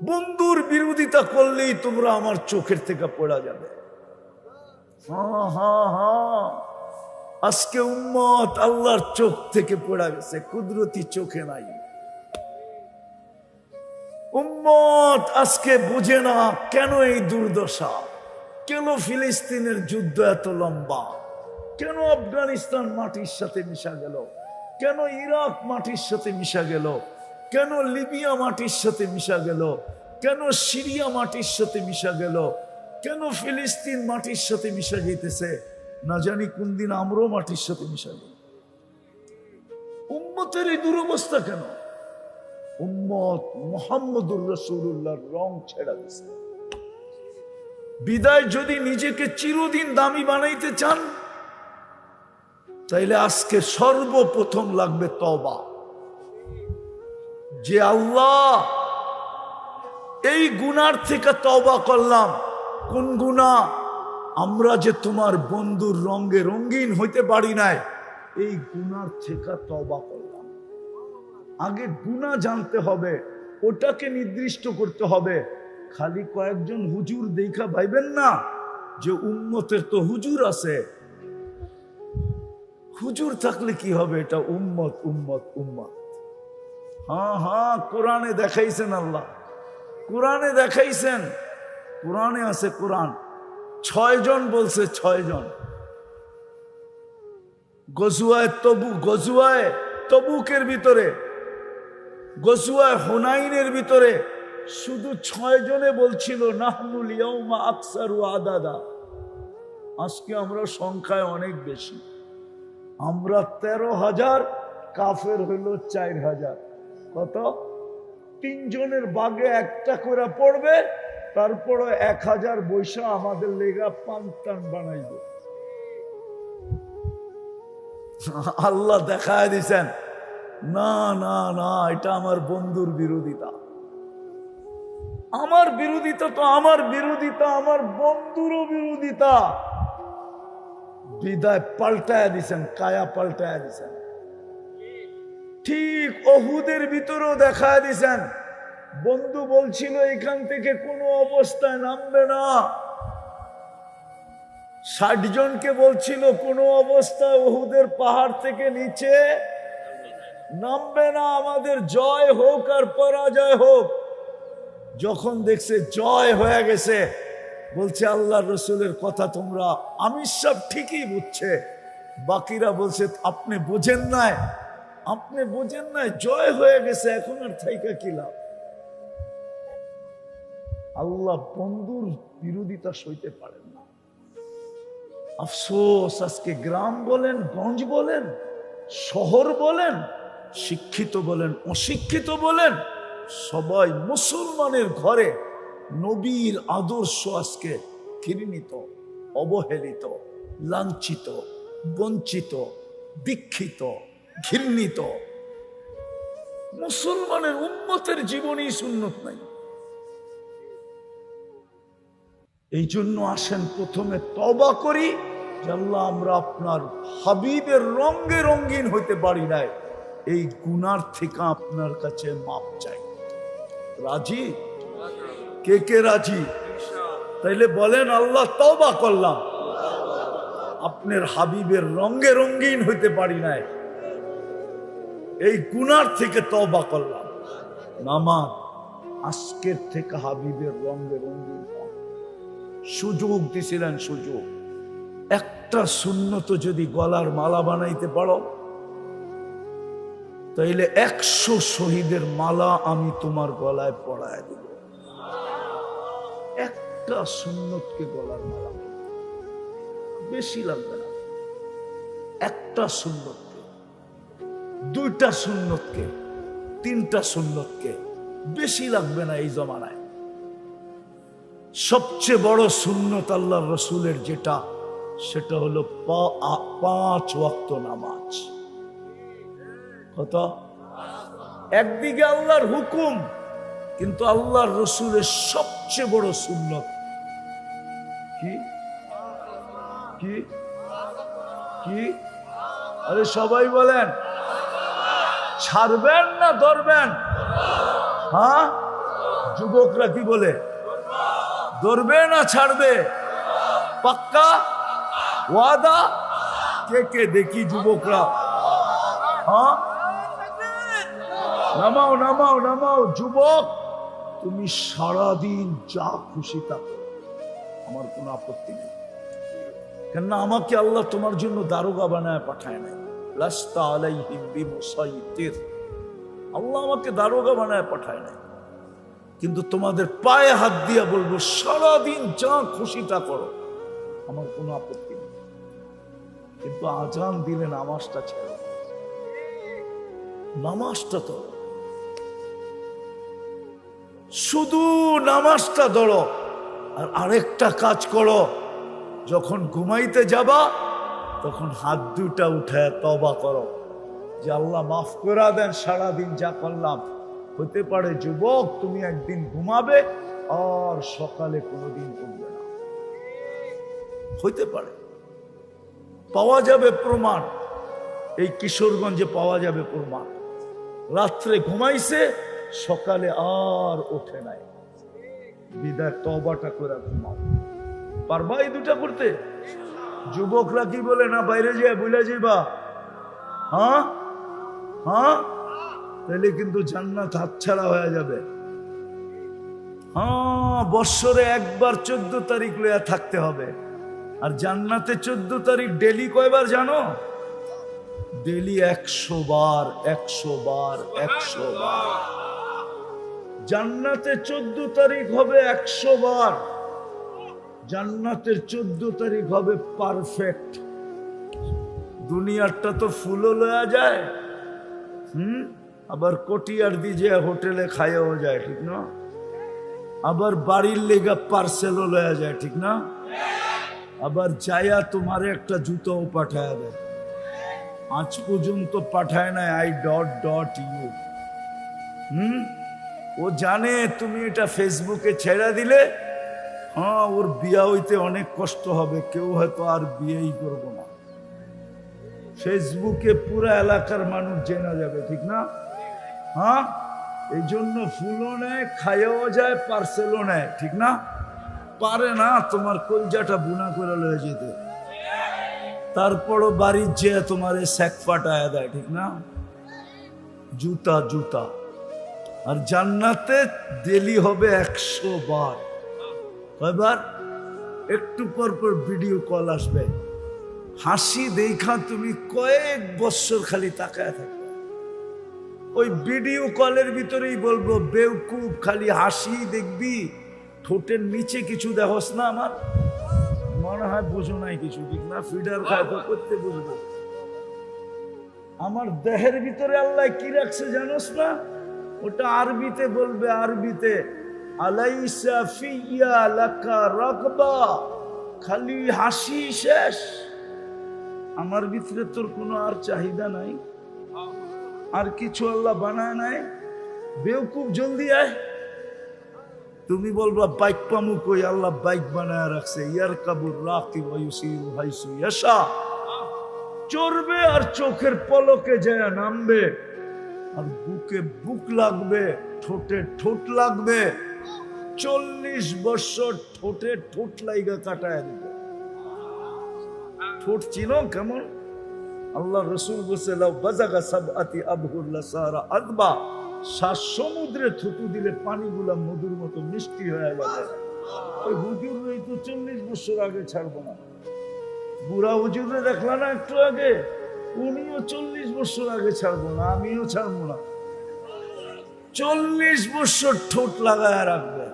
Speaker 1: বন্ধুর বিরোধিতা করলেই তোমরা আমার চোখের থেকে পড়া যাবে। হ্যাঁ হ্যাঁ হ্যাঁ, আজকে উম্মত আল্লাহর চোখ থেকে পড়া গেছে, কুদরতি চোখে নাই। উম্মত আজকে বুঝে না কেন এই দুর্দশা, কেন ফিলিস্তিনের যুদ্ধ এত লম্বা, কেন আফগানিস্তান মাটির সাথে মিশা গেল, কেন ইরাক মাটির সাথে মিশা গেল, কেন লিবিয়া মাটির সাথে মিশা গেল, কেন সিরিয়া মাটির সাথে মিশা গেল, কেন ফিলিস্তিন মাটির সাথে মিশা যেতেছে, না জানি কোন দিন আমরাও মাটির সাথে মিশা গেল। উম্মতের এই দুরবস্থা কেন? উম্মত মুহাম্মদুর রাসূলুল্লাহর রং ছেড়া দিছে। বিদায় যদি নিজেকে চিরদিন দামি বানাইতে চান, তাইলে আজকে সর্বপ্রথম লাগবে তওবা। যে আল্লাহ এই গুনার থেকে তওবা করলাম। কোন গুনাহ? আমরা যে তোমার বন্ধুর রঙে রঙিন হইতে পারি নাই, এই গুনার থেকে তওবা করলাম। আগে গুনাহ জানতে হবে, ওটাকে নির্দিষ্ট করতে হবে। খালি কয়েকজন হুজুর দেখা ভাইবেন না যে উম্মতের তো হুজুর আছে। হুজুর থাকলে কি হবে? এটা উম্মত উম্মত উম্মত। হ্যাঁ হ্যাঁ, কোরআনে দেখাইছেন আল্লাহ, কোরআনে দেখাইছেন, কোরআনে আছে। কোরআন 6 জন বলছে, 6 জন। গজওয়ায়ে তবুকের ভিতরে, গজওয়ায়ে হুনাইনের ভিতরে শুধু 6 জনে বলছিল নাহনুল ইয়াউমা আকসারু আদাদা। আজকে আমরা সংখ্যায় অনেক বেশি, আমরা 13,000, কাফের হইল 4,000। কত? 3 জনের বাগে একটা করে পড়বে, তারপরে 1,000 বৈশা আমাদের লেগা পান্তান বানাইবে। আল্লাহ দেখায় দিছেন, না না না, এটা আমার বন্ধুর বিরোধিতা। আমার বিরোধিতা তো আমার বিরোধিতা, আমার বন্ধুরও বিরোধিতা। বিদায় পাল্টায় দিছেন, কায়া পাল্টায় দিছেন। ঠিক ওহুদের ভিতরেও দেখায় দিছেন। বন্ধু বলছিল এখান থেকে কোনো অবস্থায় নামবে না, 60 জনকে বলছিল কোনো অবস্থায় ওহুদের পাহাড় থেকে নিচে নামবে না, আমাদের জয় হোক আর পরাজয় হোক। যখন দেখছে জয় হয়ে গেছে, বলছে আল্লাহ রসুলের কথা তোমরা আমির সব ঠিকই বুঝছে। বাকিরা বলছে আপনি বোঝেন নাই, আপনি বোঝেন নাই, জয় হয়ে গেছে, এখন আর থাইকা কি লাভ। আল্লাহ বন্ধুর বিরোধিতা সইতে পারেন না। আফসোস, আজকে গ্রাম বলেন, গঞ্জ বলেন, শহর বলেন, শিক্ষিত বলেন, অশিক্ষিত বলেন, সবাই মুসলমানের ঘরে নবীর আদর্শ আজকে ঘৃণিত, অবহেলিত, লাঞ্ছিত, বঞ্চিত, দীক্ষিত, ঘৃণিত। মুসলমানের উম্মতের জীবনই সুন্নত নাই। এই জন্য আসেন প্রথমে তওবা করি যে আল্লাহ আমরা আপনার হাবিবের রঙে রঙিন হইতে পারি নাই, এই গুনার থেকে আপনার কাছে মাপ চাই। রাজি? কে কে রাজি? তাইলে বলেন আল্লাহ তওবা করলাম, আপনার হাবিবের রঙে রঙিন হইতে পারি নাই, এই গুনার থেকে তওবা করলাম। নামাজ আজকের থেকে হাবিবের রঙে রঙিন সুযোগ দিছিলেন, সুযোগ। একটা সুন্নত যদি গলার মালা বানাইতে পারো, তাইলে 100 শহীদের মালা আমি তোমার গলায় পরায় দেব। একটা সুন্নতকে গলার মালা, বেশি লাগবে না। একটা সুন্নতকে, 2টা সুন্নতকে, 3টা সুন্নতকে, বেশি লাগবে না এই জমানায়। সবচেয়ে বড় সুন্নত আল্লাহর রসুলের যেটা, সেটা হলো 5 ওয়াক্ত নামাজ। কত? একদিকে আল্লাহর হুকুম, কিন্তু আল্লাহর রসুলের সবচেয়ে বড় সুন্নত কি? কি কি? আরে সবাই বলেন, ছাড়বেন না ধরবেন? হ্যাঁ, যুবকরা কি বলে? ধরবে না ছাড়বে? পাক্কা ওয়াদা? কে কে দেখি যুবকরা? হ্যাঁ, নামাও নামাও নামাও। যুবক, তুমি সারাদিন যা খুশি তা করো, আমার কোনো আপত্তি নেই। কেননা আমাকে আল্লাহ তোমার জন্য দারোগা বানায় পাঠায় নাই। লাস্তা আলাইহিম বিমুসাইতির, আল্লাহ আমাকে দারোগা বানায় পাঠায় নাই। কিন্তু তোমাদের পায়ে হাত দিয়া বলবো, সারাদিন যা খুশি তা করো, আমার কোনো আপত্তি নেই। কিন্তু আজান দিলে নামাজটা ছেড়ে, নামাজটা তো শুধু নামাজটা ধরো। আর আরেকটা কাজ করো, যখন ঘুমাইতে যাবা তখন হাত দুটা উঠায় তওবা করো যে আল্লাহ মাফ করে দেন, সারাদিন যা করলাম। হতে পারে যুবক তুমি একদিন ঘুমাবে আর সকালে কোনোদিন উঠবে না, হইতে পারে। পাওয়া যাবে প্রমাণ, এই কিশোরগঞ্জে পাওয়া যাবে প্রমাণ। রাত্রে ঘুমাইছে, সকালে আর ওঠে নাই। বিদায় তওবাটা করে ঘুমাও। পারবা এই দুটা করতে? যুবকরা কি বলে না বাইরে যায় বুঝলে যাইবা? হ্যাঁ হ্যাঁ, তাহলে কিন্তু জান্নাত হাতছাড়া হয়ে যাবে। হ্যাঁ, বৎসরে একবার 14 তারিখ লইয়া থাকতে হবে। আর জান্নাতে 14 তারিখ ডেলি কয়বার জানো? ডেলি 100 বার, 100 বার, 100 বার। জান্নাতে 14 তারিখ হবে 100 বার। জান্নাতের 14 তারিখ হবে পারফেক্ট। দুনিয়ারটা তো ফুলও লয়া যায়, আবার কটিয়ার দিয়ে হোটেলে খাইয়াও যায়, ঠিক না? আবার বাড়ির লেগা পার্সেলও লয়া যায়, ঠিক না? আবার যাইয়া তোমারে একটা জুতোও পাঠায় দেয়। আজ পর্যন্ত পাঠায় নাই I.ইউ। ও জানে তুমি এটা ফেসবুকে ছেড়ে দিলে, হ্যাঁ, ওর বিয়া হইতে অনেক কষ্ট হবে, কেউ হয়তো আর বিয়েই করবো না। ফেসবুকে পুরো এলাকার মানুষ জেনা যাবে, ঠিক না? হ্যাঁ, এই জন্য ফুলও নেয়, খাইয়াও যায়, পার্সেলও নেয়, ঠিক না? পারে না তোমার কলজাটা বুনা করে লয়ে যেতে, তারপরও বাড়ির যে তোমার স্যাক ফাটায় দেয়, ঠিক না? জুতা জুতা। আর জান্নাতে ডেলি হবে 100 বার। কয়বার? একটু পর পর ভিডিও কল আসবে, হাসি দেখা তুমি কয়েক বছর খালি তাকায় থাকবে। ওই ভিডিও কলের ভিতরেই বলবো, বেউকুফ, খালি হাসি দেখবি, ঠোঁটের নিচে কিছু দেখোস না। আমার মনে হয় বুঝো নাই কিছু, ঠিক না? ফিডার খায় তো করতে বুঝবো। আমার দেহের ভিতরে আল্লাহ কি রাখছে জানোস না? ওটা আরবিতে বলবে, আরবিতে, আলাইসা ফিয়া লাকা রাগবা, খালি হাসি শেষ। আমার ভিতরে তোর কোনো আর চাহিদা নাই, আর কিছু আল্লাহ বানায় নাই। বেউকুফ, জলদি আয়। তুমি বলবা বাইক পামু কই? আল্লাহ বাইক বানায় রাখছে। ইয়ারকাবুর রাকিব ওয়া ইউসিরু হাইসু ইয়াশা, চড়বে আর চোখের পলকে যায় নামবে। আর বুকে বুক লাগবে, ঠোঁটে ঠোঁট লাগবে। 40 বছর ঠোঁটে ঠোঁট লাইগা কাটায় দিবে। ঠোঁট চিনো কেমন? আল্লাহ রসুল বলছে, লাউ বাজাগা সাবআতি আবহুর লাসারা আযবা, 7 সমুদ্রে থুতু দিলে পানিগুলা মধুর মতো মিষ্টি হয়ে যাবে। ওই হুজুরই তো 40 বছর আগে ছাড়বো না। বুড়া হুজুরে দেখলা না একটু আগে, উনিও 40 বছর আগে ছাড়বো না, আমিও ছাড়বো না। 40 বছর ঠোঁট লাগায় রাখবে,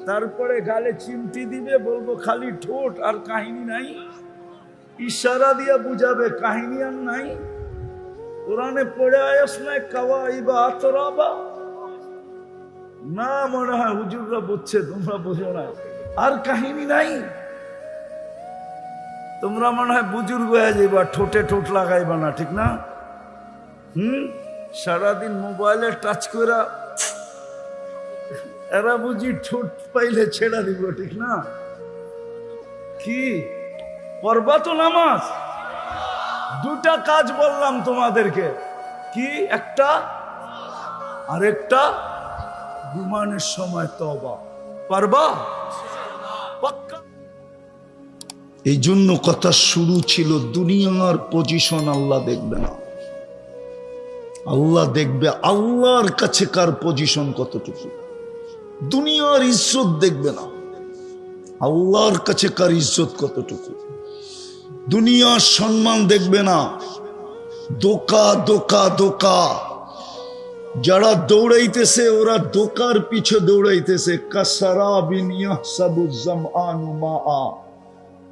Speaker 1: তারপরে গালে চিমটি দিবে, বলবো খালি ঠোঁট, আর কাহিনী নাই। ইশারা দিয়া বুঝাবে, কাহিনী আর নাই। কোরআনে পড়ে আয়াস নাই কাওয়াইবা আতরাবা? না, মনে হয় হুজুররা বুঝছে, তোমরা বুঝো না। আর কাহিনী নাই। তোমরা মনে হয় বুজুর্গ হয়ে যাইবা, ঠোঁটে ঠোঁট লাগাইবা না, ঠিক না? সারাদিন মোবাইলে টাচ করা, এরা বুঝি ঠোঁট পাইলে ছেড়া দিব, ঠিক না? কি পড়বা তো নামাজ? দুটা কাজ বললাম তোমাদেরকে, কি? একটা, আরেকটা ঘুমানোর সময় তওবা পারবা? পাক্কা। এই জন্য কথা শুরু ছিল, দুনিয়ার পজিশন আল্লাহ দেখবে না, আল্লাহ দেখবে আল্লাহর কাছে কার পজিশন কতটুকু। দুনিয়ার ইজ্জত দেখবে না, আল্লাহর কাছে কার ইজ্জত কতটুকু। দুনিয়ার সম্মান দেখবে না, দোকা দোকা দোকা। যারা দৌড়াইতেছে ওরা দোকার পিছে দৌড়াইতেছে। কাসারাবিন ইয়াহসাবুজ জামআনু মাআ,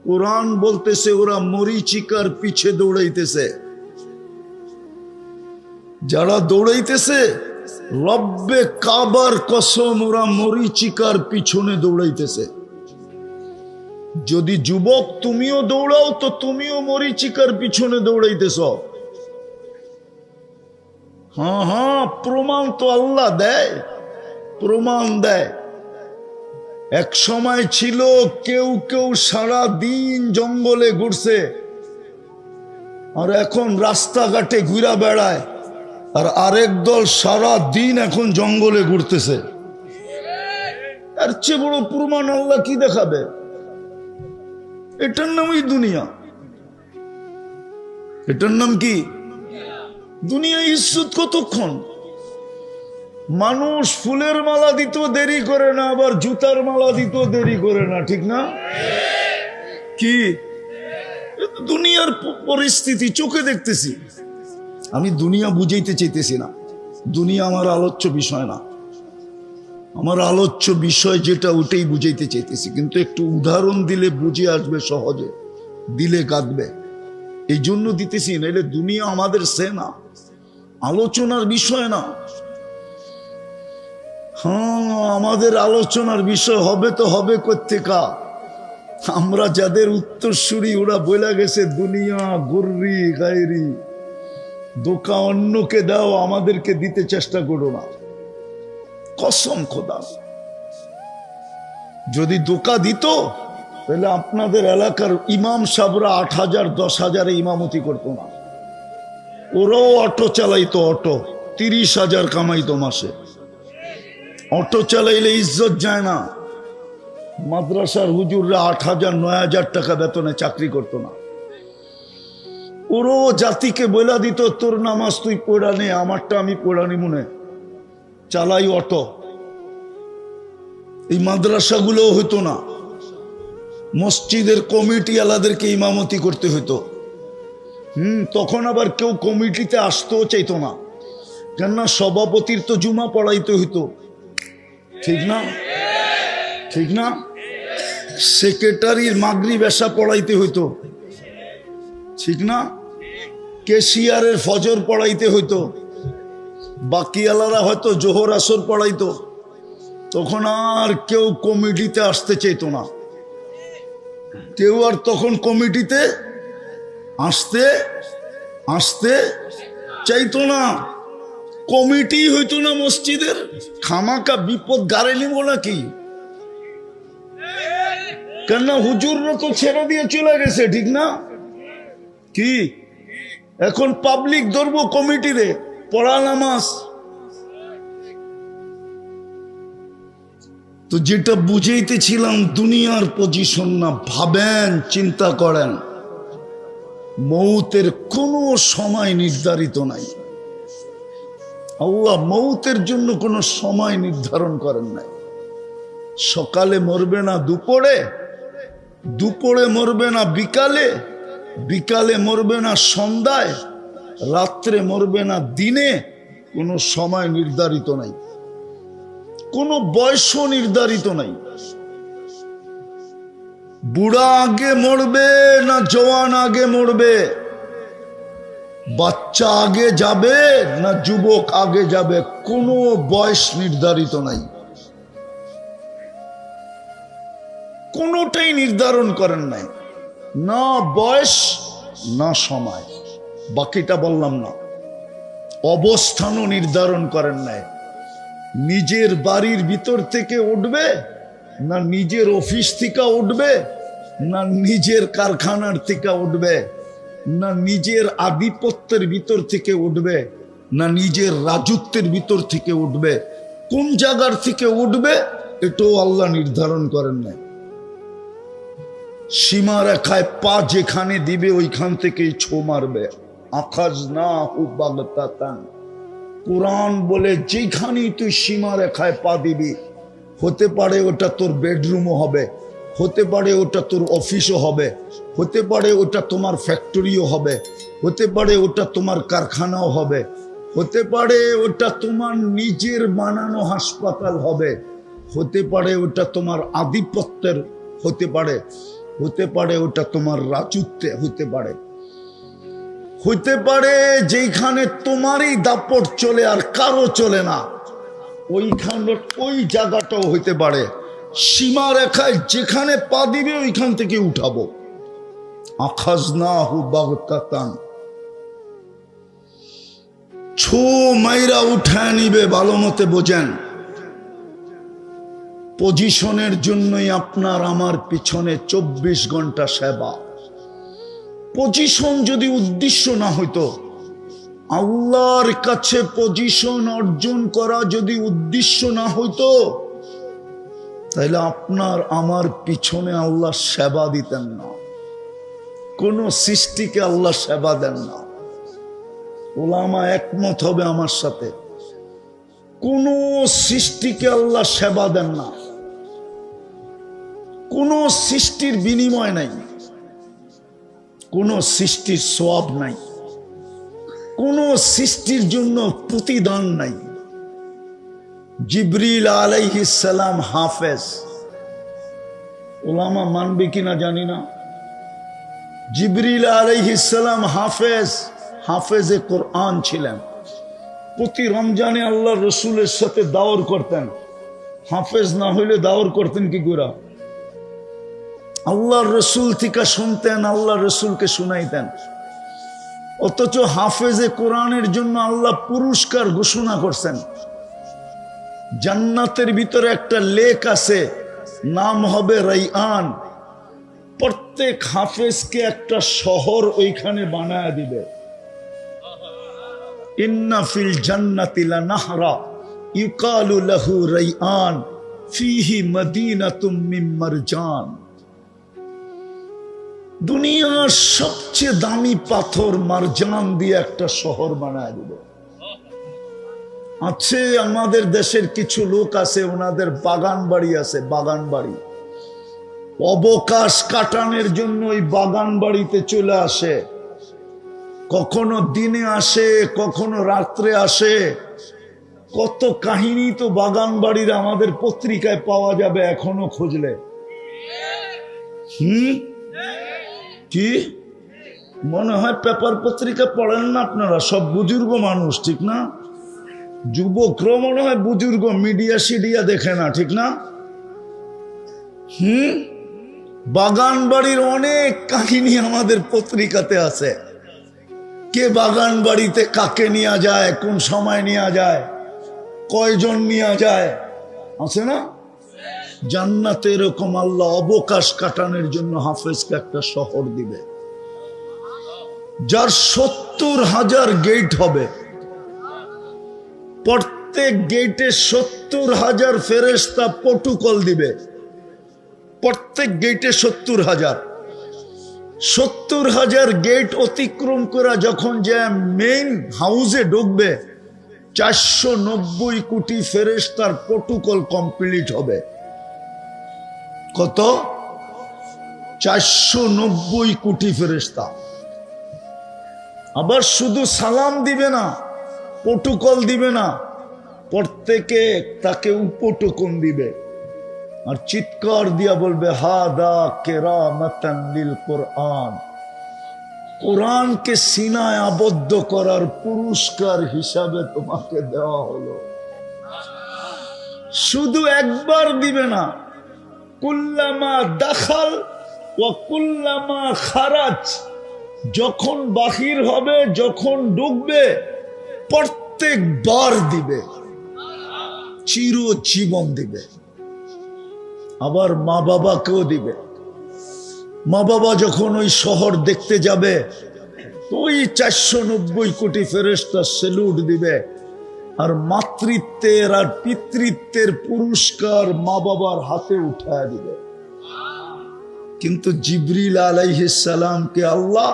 Speaker 1: কোরআন বলতেছে ওরা মরিচিকার পিছে দৌড়াইতেছে। যারা দৌড়াইতেছে রব্বে কাবার কসম ওরা মরিচিকার পিছনে দৌড়াইতেছে। যদি যুবক তুমিও দৌড়াও তো তুমিও মরিচিকার পিছনে দৌড়াইতেছ। হ্যাঁ হ্যাঁ, প্রমাণ তো আল্লাহ দেয়, প্রমাণ দেয়। এক সময় ছিল কেউ কেউ সারা দিন জঙ্গলে ঘুরছে, আর এখন রাস্তাঘাটে ঘুরা বেড়ায়। আর আরেক দল সারা দিন এখন জঙ্গলে ঘুরতেছে। এর চেয়ে বড় প্রমাণ আল্লাহ কি দেখাবে? এটার নামই দুনিয়া। এটার নাম কি? দুনিয়া। ইজ্জত কতক্ষণ? মানুষ ফুলের মালা দিতেও দেরি করে না, আবার জুতার মালা দিতেও দেরি করে না, ঠিক না? কি দুনিয়ার পরিস্থিতি চোখে দেখতেছি। আমি দুনিয়া বুঝাইতে চাইতেছি না, দুনিয়া আমার আলোচ্য বিষয় না। আমার আলোচ্য বিষয় যেটা ওটাই বুঝাইতে চাইতেছি, কিন্তু একটু উদাহরণ দিলে বুঝে আসবে সহজে, দিলে কাঁদবে, এই জন্য দিতেছি। নাইলে দুনিয়া আমাদের সে না, আলোচনার বিষয় না। হ্যাঁ, আমাদের আলোচনার বিষয় হবে তো হবে কোত্থেকা? আমরা যাদের উত্তরসূরি ওরা বলে গেছে দুনিয়া গুররি গায়রি, ধোঁকা অন্যকে দাও, আমাদেরকে দিতে চেষ্টা করো না। কসম খোদা, যদি ধোঁকা দিত তাহলে আপনাদের এলাকার ইমাম সাহেবরা 8,000 10,000 ইমামতি করতো না। ওরাও অটো চালাইতো, অটো 30,000 কামাইতো মাসে। অটো চালাইলে ইজ্জত যায় না। মাদ্রাসার হুজুররা 8,000 9,000 টাকা বেতনে চাকরি করতো না। ওরও জাতিকে বইলা দিত তোর নামাজ তুই পড়া নে, আমারটা আমি পড়ানি মনে চালাই অটো। এই মাদ্রাসাগুলোও হইতো না, মসজিদের কমিটি আলাদেরকে ইমামতি করতে হইতো। তখন আবার কেউ কমিটিতে আসতেও চাইতো না, কেননা সভাপতির তো জুমা পড়াইতে হইতো, ঠিক না? ঠিক না? সেক্রেটারির মাগরিব এশা পড়াইতে হইতো, ঠিক না? ক্যাশিয়ারের ফজর পড়াইতে হইতো, বাকিওয়ালারা হয়তো জোহর আসর পড়াইতো। তখন আর কেউ কমিটিতে আসতে চাইতো না, কেউ আর তখন কমিটিতে আসতে আসতে চাইতো না। কমিটি হইতো না মসজিদের, খামাকা বিপদ গাড়ে নিব নাকি? কেননা হুজুররা তো ছেড়ে দিয়ে চলে গেছে, ঠিক না? কি এখন পাবলিক ধরবো কমিটিরে পড়া নামাজ? তো যেটা বুঝাইতেছিলাম, দুনিয়ার পজিশন না। ভাবেন, চিন্তা করেন, মৌতের কোনো সময় নির্ধারিত নাই। আল্লাহ মৌতের জন্য কোনো সময় নির্ধারণ করেন নাই। সকালে মরবে না দুপুরে, দুপুরে মরবে না বিকালে, বিকালে মরবে না সন্ধ্যায়, রাত্রে মরবে না দিনে। কোনো সময় নির্ধারিত নাই, কোনো বয়সও নির্ধারিত নাই। বুড়া আগে মরবে না জওয়ান আগে মরবে, বাচ্চা আগে যাবে না যুবক আগে যাবে, কোনো বয়স নির্ধারিত নাই। কোনোটাই নির্ধারণ করেন নাই, না বয়স না সময়। বাকিটা বললাম না। অবস্থানও নির্ধারণ করেন নাই। নিজের বাড়ির ভিতর থেকে উঠবে না নিজের অফিস থেকে উঠবে, না নিজের কারখানার থেকে উঠবে, না নিজের আধিপত্যের ভিতর থেকে উঠবে, না নিজের রাজত্বের ভিতর থেকে উঠবে, কোন জায়গার থেকে উঠবে এটাও আল্লাহ নির্ধারণ করেন নাই। সীমা রেখায় পা যেখানে দিবে ওইখান থেকেই ছো মারবে। আখাযনাহু বাগতাতান। কুরআন বলে যেখানেই তুই সীমা রেখায় পা দিবি, হতে পারে ওটা তোর বেডরুমও হবে, হতে পারে ওটা তোর অফিসও হবে, হতে পারে ওটা তোমার ফ্যাক্টরিও হবে, হতে পারে ওটা তোমার কারখানাও হবে, হতে পারে ওটা তোমার নিজের বানানো হাসপাতাল হবে, হতে পারে ওটা তোমার আধিপত্যের হতে পারে, হতে পারে ওটা তোমার রাজত্বে হতে পারে, হতে পারে যেখানে তোমারই দাপট চলে আর কারো চলে না, ওইখানে ওই জায়গাটাও হইতে পারে। সীমা রেখায় যেখানে পা দিবে ওইখান থেকে উঠাবো। আখাযনাহু বাগতাতান। ছো মাইরা উঠায় নিবে। ভালো মতে বোঝেন, পজিশনের জন্যই আপনার আমার পিছনে 24 ঘন্টা সেবা। পজিশন যদি উদ্দেশ্য না হইতো, আল্লাহর কাছে পজিশন অর্জন করা যদি উদ্দেশ্য না হইতো, তাহলে আপনার আমার পিছনে আল্লাহ সেবা দিতেন না। কোন সৃষ্টিকে আল্লাহ সেবা দেন না। ওলামা একমত হবে আমার সাথে, কোন সৃষ্টিকে আল্লাহ সেবা দেন না। কোন সৃষ্টির বিনিময় নাই, কোন সৃষ্টির সওয়াব নাই, কোন সৃষ্টির জন্য প্রতিদান নাই। জিবরিল আলাইহিস সালাম হাফেজ। ওলামা মানবে কিনা জানি না। জিবরিল আলাইহিস সালাম হাফেজ, হাফেজে কোরআন ছিলেন। প্রতি রমজানে আল্লাহ রসুলের সাথে দাওয়ার করতেন। হাফেজ না হইলে দাওয়ার করতেন কি করে? আল্লাহর রসুল থেকে শুনতেন, আল্লাহ রসুলকে শুনাইতেন। অথচ হাফেজে কোরআনের জন্য আল্লাহ পুরস্কার ঘোষণা করছেন। জান্নাতের ভিতরে একটা লেক আছে, নাম হবে রাইয়ান। প্রত্যেক হাফেজকে একটা শহর ওইখানে বানায় দিবে। ইন্না ফিল জান্নাতি লানাহরা ইউকালু লাহু রাইয়ান ফিহি মদিনাতুম মিন মারজান। দুনিয়ার সবচেয়ে দামি পাথর মারজান দিয়ে একটা শহর বানায় দিবে। আছে আমাদের দেশের কিছু লোক আছে, ওনাদের বাগান বাড়ি আছে, বাগান বাড়ি। অবকাশ কাটানোর জন্য ওই বাগান বাড়িতে চলে আসে। কখনো দিনে আসে, কখনো রাত্রে আসে। কত কাহিনী তো বাগান বাড়ির আমাদের পত্রিকায় পাওয়া যাবে এখনো খুঁজলে। কি মনে হয় পেপার পত্রিকা পড়েন না আপনারা? সব বুজুর্গ মানুষ, ঠিক না? যুবকরা মনে হয় বুজুর্গ, মিডিয়া সিডিয়া দেখে না, ঠিক না? বাগান বাড়ির অনেক কাহিনী আমাদের পত্রিকাতে আছে। কে বাগান বাড়িতে কাকে নিয়ে যায়, কোন সময় নিয়ে যায়, কয়জন নিয়ে যায়, আছে না? জান্নাতে এরকম আল্লাহ অবকাশ কাটানোর জন্য হাফেজকে একটা শহর দিবে, যার 70,000 গেট হবে। প্রত্যেক গেটে 70,000 ফেরেশতা প্রটোকল দিবে। প্রত্যেক গেটে 70,000 গেট অতিক্রম করা যখন যে মেইন হাউসে ঢুকবে, 490 কোটি ফেরেশতার প্রটোকল কমপ্লিট হবে। কত? 490 কোটি ফেরেশতা। আবার শুধু সালাম দিবে না, প্রটোকল দিবে না, প্রত্যেকে তাকে উপটোকন দিবে আর চিৎকার দিয়া বলবে, হাদা কেরামাতান লিল কোরআন। কোরআনকে সিনায় আবদ্ধ করার পুরস্কার হিসাবে তোমাকে দেওয়া হলো। শুধু একবার দিবে না, কুল্লামা দাখাল ওয়া কুল্লামা খারাজ। যখন বাহির হবে, যখন ঢুকবে, প্রত্যেকবার দিবে, চিরজীবন দিবে। আবার মা বাবাকেও দিবে। মা বাবা যখন ওই শহর দেখতে যাবে, ওই 490 কোটি ফেরেশতা সেলুট দিবে, আর মাতৃত্বের আর পিতৃত্বের পুরস্কার মা বাবার হাতে উঠায় দিবে। কিন্তু জিবরিল আলাইহিস সালামকে আল্লাহ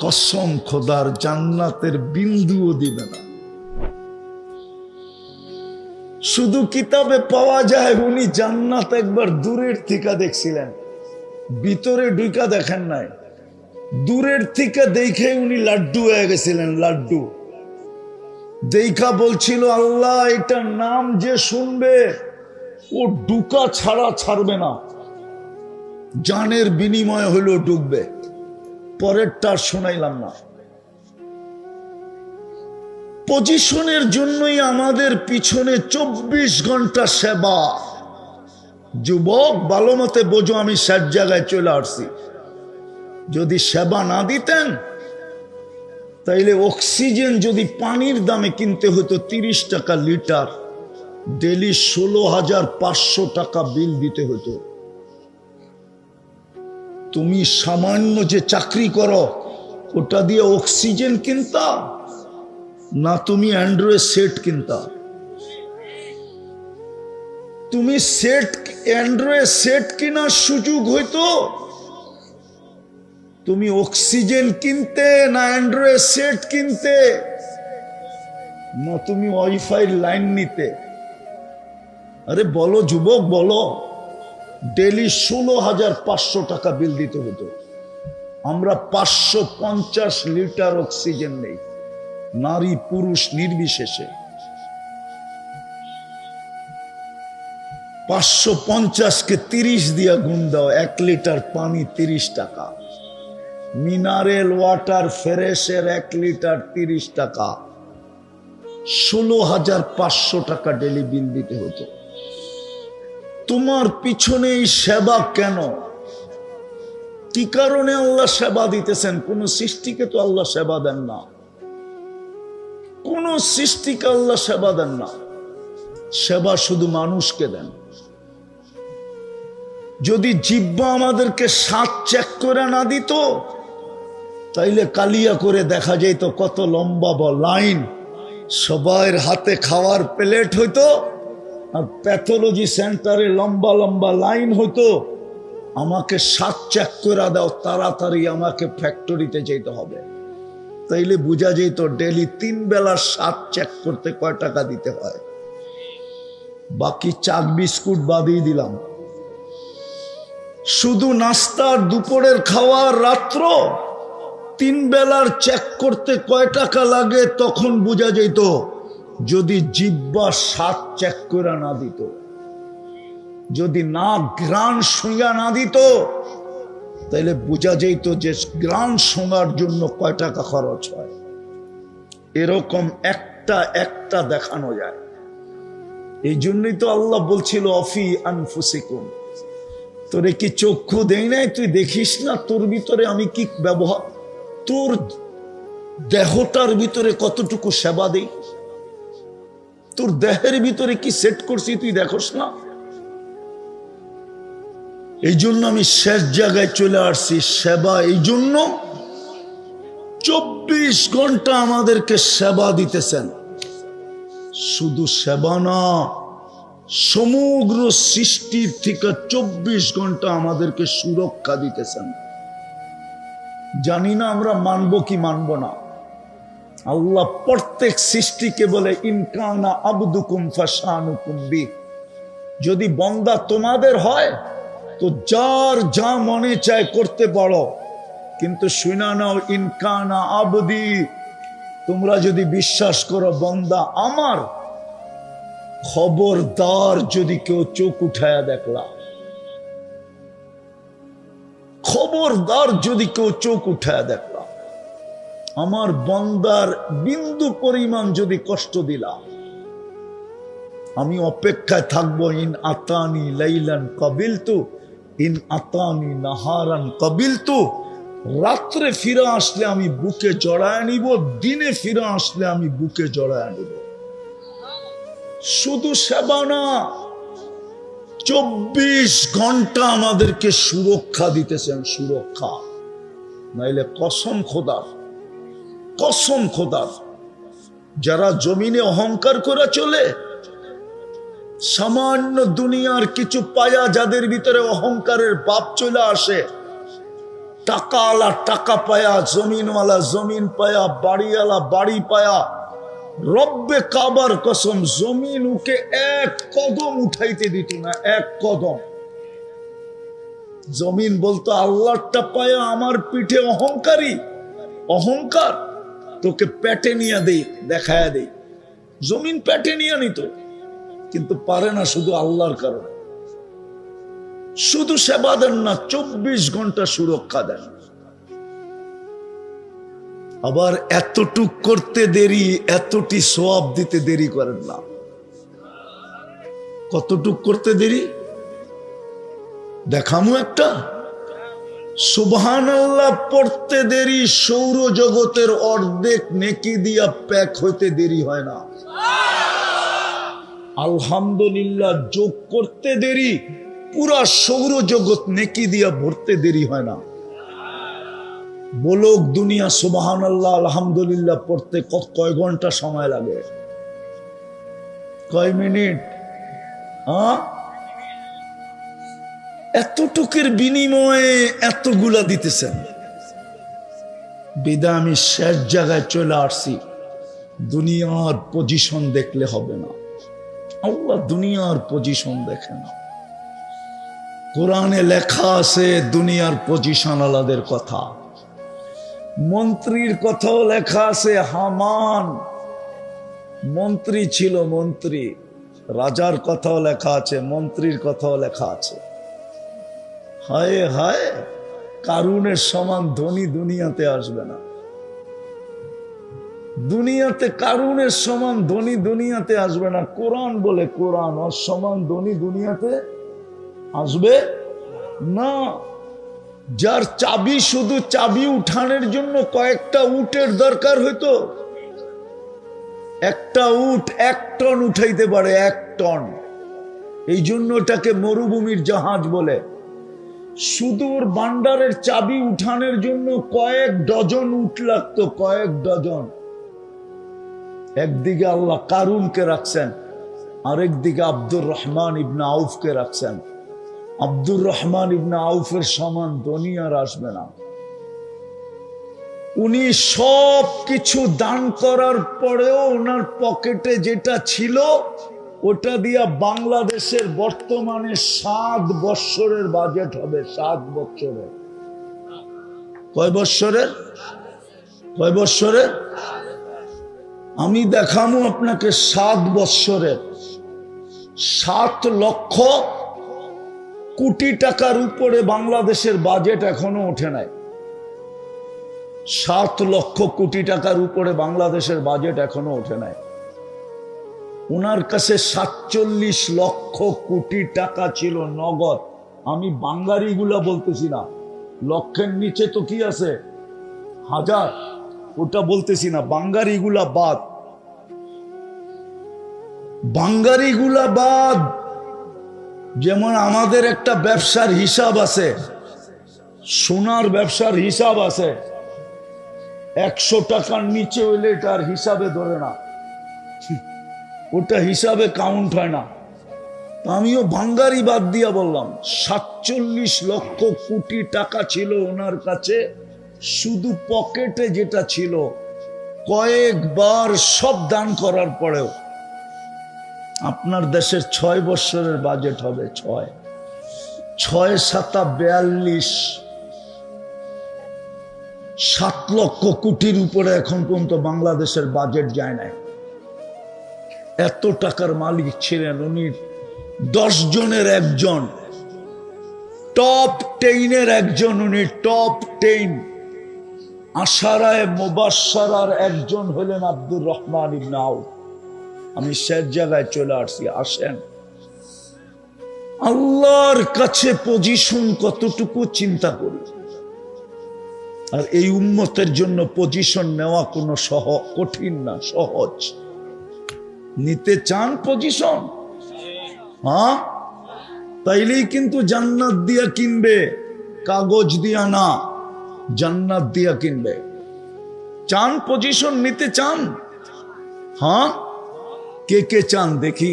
Speaker 1: কসম খোদার জান্নাতের বিন্দুও দিবে না। শুধু কিতাবে পাওয়া যায় উনি জান্নাত একবার দূরের থেকে দেখছিলেন, ভিতরে ঢুকা দেখেন নাই। দূরের থেকে দেখে উনি লাড্ডু হয়ে গেছিলেন, লাড্ডু দেখা বলছিল আল্লাহ এটার নাম যে শুনবে ও ডুকা ছাড়া ছাড়বে না, জানের বিনিময় হলো ডুববে। পরেরটা শোনাইলাম না। পজিশনের জন্যই আমাদের পিছনে 24 ঘন্টা সেবা। যুবক ভালো মতে বোঝো, আমি 60 জায়গায় চলে আসছি। যদি সেবা না দিতেন তাইলে অক্সিজেন যদি পানির দামে কিনতে হতো 30 টাকা লিটার, ডেলি 16,500 টাকা বিল দিতে হতো। তুমি সামান্য যে চাকরি করো ওটা দিয়ে অক্সিজেন কিনতা না তুমি অ্যান্ড্রয়েড সেট কিনতা? তুমি অ্যান্ড্রয়েড সেট কেনার সুযোগ হইতো, তুমি অক্সিজেন কিনতে না অ্যান্ড্রয়েড সেট কিনতে, না তুমি ওয়াইফাই লাইন নিতে? আরে বলো যুবক বলো। ডেলি 16,500 টাকা বিল দিতে হতো। আমরা 550 লিটার অক্সিজেন নেই, নারী পুরুষ নির্বিশেষে। 550-কে 30 দিয়া গুণ দাও, 1 লিটার পানি 30 টাকা। মিনারেল ওয়াটার ফ্রেশের 1 লিটার 30 টাকা। 16,500 টাকা ডেলি বিল দিতে হতো। তোমার পিছনে এই সেবা কেন? কি কারণে আল্লাহ সেবা দিতেছেন? কোন সৃষ্টিকে তো আল্লাহ সেবা দেন না, কোন সৃষ্টিকে আল্লাহ সেবা দেন না। সেবা শুধু মানুষকে দেন। যদি জিহ্বা আমাদেরকে স্বাদ চেক করে না দিত তাইলে কালিয়া করে দেখা যেত কত লম্বা লাইন, সবার হাতে খাওয়ার প্লেট হইতো, আর প্যাথোলজি সেন্টারে লম্বা লম্বা লাইন হতো। আমাকে স্বাদ চেক করে দাও, তাড়াতাড়ি আমাকে ফ্যাক্টরিতে যেতে হবে। তাইলে বোঝা যেত ডেলি 3 বেলার স্বাদ চেক করতে কয় টাকা দিতে হয়। বাকি চাক বিস্কুট বাদই দিলাম, শুধু নাস্তার দুপুরের খাওয়ার রাত্র 3 বেলার চেক করতে কয় টাকা লাগে তখন বোঝা যেত। যদি জিহ্বা স্বাদ চেক করে না দিত, যদি নাক ঘ্রাণ শুঁয়া না দিত, তাইলে বোঝা যেত যে ঘ্রাণ শোনার জন্য কয় টাকা খরচ হয়। এরকম একটা একটা দেখানো যায়। এই জন্যই তো আল্লাহ বলছিল অফি আনফুসিকুম, তোরে কি চক্ষু দেই নাই তুই দেখিস না তোর ভিতরে আমি কি ব্যবহার, তোর দেহটার ভিতরে কতটুকু সেবা দেই, তোর দেহের ভিতরে কি সেট করছি তুই দেখোস না? এই জন্য আমি শেষ জায়গায় চলে আসছি। সেবা এই জন্য 24 ঘন্টা আমাদেরকে সেবা দিতেছেন। শুধু সেবা না, সমগ্র সৃষ্টির থেকে 24 ঘন্টা আমাদেরকে সুরক্ষা দিতেছেন। জানি না আমরা মানব কি মানব না। আল্লাহ প্রত্যেক সৃষ্টিকে বলে ইনকানা আবদুকুম ফাশানুকুম বি, যদি বান্দা তোমাদের হয় তো যার যা মনে চায় করতে পারো, কিন্তু শুনা নাও ইনকানা আবদি, তোমরা যদি বিশ্বাস করো বান্দা আমার, খবরদার যদি কেউ চোখ উঠায়া দেখলা, খবরদার যদি কেউ চোখ উঠায়া দেখলা, আমার বান্দার বিন্দু পরিমাণ যদি কষ্ট দিলা, আমি অপেক্ষায় থাকবো। ইন আতানি লাইলান কাবিলতু, ইন আতানি নাহারান কাবিলতু, রাত্রে ফিরে আসলে আমি বুকে জড়ায় নিব, দিনে ফিরে আসলে আমি বুকে জড়ায় নিব। শুধু সেবা না, 24 ঘন্টা আমাদেরকে সুরক্ষা দিতেছেন, সুরক্ষা। নাইলে কসম খোদার, কসম খোদার, যারা জমিনে অহংকার করে চলে, সামান্য দুনিয়ার কিছু পায়া যাদের ভিতরে অহংকারের বাপ চলে আসে, টাকা আলা টাকা পায়া, জমিনওয়ালা জমিন পায়া, বাড়িওয়ালা বাড়ি পায়া, রব্বে কাবার কসম জমিন ওকে এক কদম উঠাইতে দিত না, এক কদম। জমিন বলতো আল্লাহটা পায়া আমার পিঠে অহংকারী, অহংকার তোকে পেটে নিয়ে দেই, দেখায় দেই। জমিন পেটে নিয়ে নিত, কিন্তু পারে না, শুধু আল্লাহর কারণে। শুধু সেবা দেন না, 24 ঘন্টা সুরক্ষা দেন। আবার এতটুক করতে দেরি, এতটি সওয়াব দিতে দেরি করেন না। কতটুক করতে দেরি দেখামু একটা। সুবহানাল্লাহ পড়তে দেরি সৌরজগতের অর্ধেক নেকি দিয়া প্যাক হইতে দেরি হয় না। আলহামদুলিল্লাহ যোগ করতে দেরি পুরা সৌরজগৎ নেকি দিয়া ভরতে দেরি হয় না। বলুক দুনিয়া সুবহানাল্লাহ আলহামদুলিল্লাহ পড়তে কয় ঘন্টা সময় লাগে? কয় মিনিট? এতটুকের বিনিময়ে এতগুলা দিতেছেন। বিদায় আমি শেষ জায়গায় চলে আসছি। দুনিয়ার পজিশন দেখলে হবে না, আল্লাহ দুনিয়ার পজিশন দেখে না। কোরআনে লেখা আছে দুনিয়ার পজিশন আলাদের কথা, মন্ত্রীর কথাও লেখা আছে। হামান মন্ত্রী ছিল, মন্ত্রী, রাজার কথাও লেখা আছে, মন্ত্রীর কথাও লেখা আছে। হায় হায়, কারুনের সমান ধনী দুনিয়াতে আসবে না। দুনিয়াতে কারুনের সমান ধনী দুনিয়াতে আসবে না। কোরআন বলে, কোরআন ওর সমান ধনী দুনিয়াতে আসবে না। যার চাবি, শুধু চাবি উঠানোর জন্য কয়েকটা উটের দরকার হইতো। একটা উট 1 টন উঠাইতে পারে, 1 টন। এই জন্য এটাকে মরুভূমির জাহাজ বলে। শুধু ওর ভান্ডারের চাবি উঠানোর জন্য কয়েক ডজন উট লাগতো, কয়েক ডজন। একদিকে আল্লাহ কারুনকে রাখছেন, আরেকদিকে আব্দুর রহমান ইবনে আউফকে রাখছেন। আব্দুর রহমান ইবনে আউফের সমান ধনী আর আসবে না। উনি সব কিছু দান করার পরেও ওনার পকেটে যেটা ছিল ওটা দিয়া বাংলাদেশের বর্তমানে 7 বৎসরের বাজেট হবে। 7 বৎসরের। কয় বৎসরের? কয় বৎসরের? আমি দেখামু আপনাকে 7 বৎসরের। 7 লক্ষ কোটি টাকার উপরে বাংলাদেশের বাজেট এখনো ওঠে নাই। 7 লক্ষ কোটি টাকার উপরে বাংলাদেশের বাজেট এখনো ওঠে নাই। ওনার কাছে 47 লক্ষ কোটি টাকা ছিল নগদ। আমি বাঙ্গারিগুলা বলতেছি না, লক্ষের নিচে তো কি আছে, হাজার, ওটা বলতেছি না, বাঙ্গারিগুলা বাদ। বাঙ্গারিগুলা বাদ। যেমন আমাদের একটা ব্যবসার হিসাব আছে, সোনার ব্যবসার হিসাব আছে। 100 টাকার নিচে হইলে এটার হিসাবে ধরে না, ওটা হিসাবে কাউন্ট হয় না। আমিও বাঙ্গারি বাদ দিয়া বললাম 47 লক্ষ কোটি টাকা ছিল ওনার কাছে। শুধু পকেটে যেটা ছিল, কয়েকবার সব দান করার পরেও আপনার দেশের 6 বৎসরের বাজেট হবে। 6 7 42, 7 লক্ষ কোটির উপরে এখন পর্যন্ত বাংলাদেশের বাজেট যায় নাই। এত টাকার মালিক ছিলেন উনি। 10 জনের একজন, টপ 10-এর একজন উনি, টপ 10 আশারায়ে মুবাশশারার একজন হলেন আব্দুর রহমান ইবনে আউফ। আমি শেষ জায়গায় চলে আসছি। আসেন, আল্লাহর কাছে পজিশন কতটুকু চিন্তা করি। আর এই উম্মতের জন্য পজিশন নেওয়া কোনো কঠিন না, সহজ। নিতে চান পজিশন? হ্যাঁ, তাইলেই কিন্তু জান্নাত দিয়া কিনবে, কাগজ দিয়া না, জান্নাত দিয়া কিনবে। চান পজিশন নিতে চান? হ্যাঁ, কে কে চান দেখি?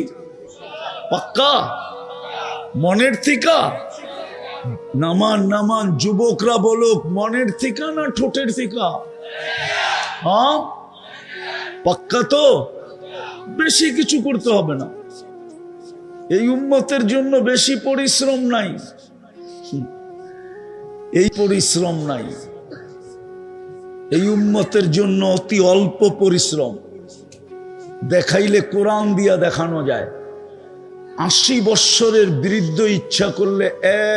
Speaker 1: পাক্কা মনের থিকা? নামান নামান, যুবকরা বলুক, মনের থিকা না ঠোঁটের থিকা? হ্যাঁ, পাক্কা তো? বেশি কিছু করতে হবে না, এই উম্মতের জন্য বেশি পরিশ্রম নাই, এই পরিশ্রম নাই, এই উম্মতের জন্য অতি অল্প পরিশ্রম। দেখাইলে কোরআন দিয়া দেখানো যায়। 80 বৎসরের বৃদ্ধ ইচ্ছা করলে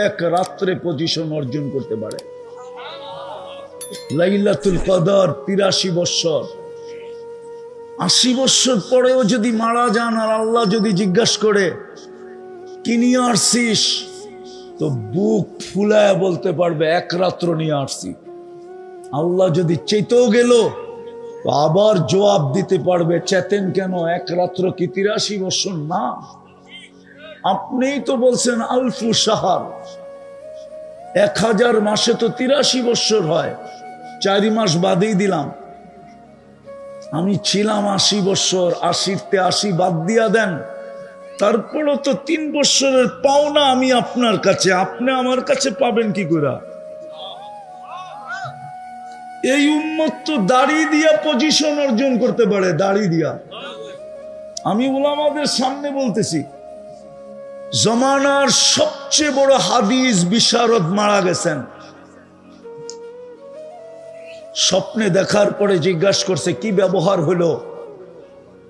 Speaker 1: এক রাত্রে পজিশন অর্জন করতে পারে। লাইলাতুল কদর 83 বৎসর। 80 বৎসর পরেও যদি মারা যান আর আল্লাহ যদি জিজ্ঞাসা করে কি নিয়ে আসছিস, তো বুক ফুলায় বলতে পারবে এক রাত্র নিয়ে আসছি। আল্লাহ যদি চেতেও গেল তো আবার জবাব দিতে পারবে, চেতেন কেন, এক রাত্র কি 83 বৎসর না? আপনিই তো বলছেন আলফু শাহর, 1000 মাসে তো 83 বৎসর হয়, 4 মাস বাদেই দিলাম। আমি ছিলাম 80 বৎসর, 80-তে 80 বাদ দিয়া দেন, তারপরও তো 3 বৎসরের পাওনা আমি আপনার কাছে, আপনি আমার কাছে পাবেন কি করে? এই উম্মত তো দাড়ি দিয়া পজিশন অর্জন করতে পারে, দাড়ি দিয়া। আমি উলামাদের সামনে বলতেছি, জমানার সবচেয়ে বড় হাদিস বিশারদ মারা গেছেন। স্বপ্নে দেখার পরে জিজ্ঞাসা করছে কি ব্যবহার হলো,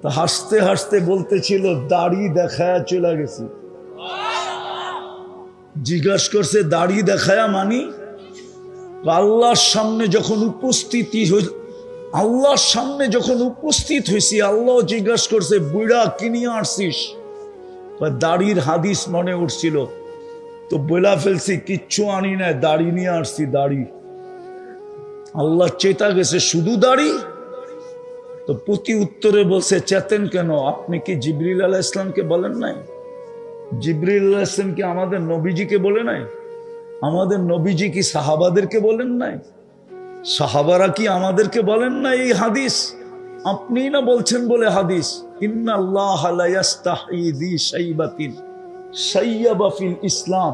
Speaker 1: তো হাসতে হাসতে বলতেছিল দাড়ি দেখায়া চলে গেছি। জিজ্ঞাসা করছে দাড়ি দেখায়া মানি? আল্লাহর সামনে যখন উপস্থিত হয়েছি, আল্লাহ জিজ্ঞাসা করছে বুড়া কি নিয়ে আসছিস? দাড়ির হাদিস মনে উঠছিল, তো বলা ফেলছি কিচ্ছু আনি না, দাড়ি নিয়ে আসছি, দাড়ি। আল্লাহ চেতা গেছে শুধু দাড়ি? তো প্রতি উত্তরে বলছে চেতেন কেন, আপনি কি জিবরিল আলাইহিস সালামকে বলেন নাই? জিবরিল আলাইহিস সালাম কি আমাদের নবীজিকে বলে নাই? আমাদের নবীজি কি সাহাবাদেরকে বলেন নাই? সাহাবারা কি আমাদেরকে বলেন নাই এই হাদিস? আপনি না বলছেন বলে হাদিস, ইন্নাল্লাহ লা ইস্তাহি যি শাইবাতিন শাইয়াবা ফিল ইসলাম।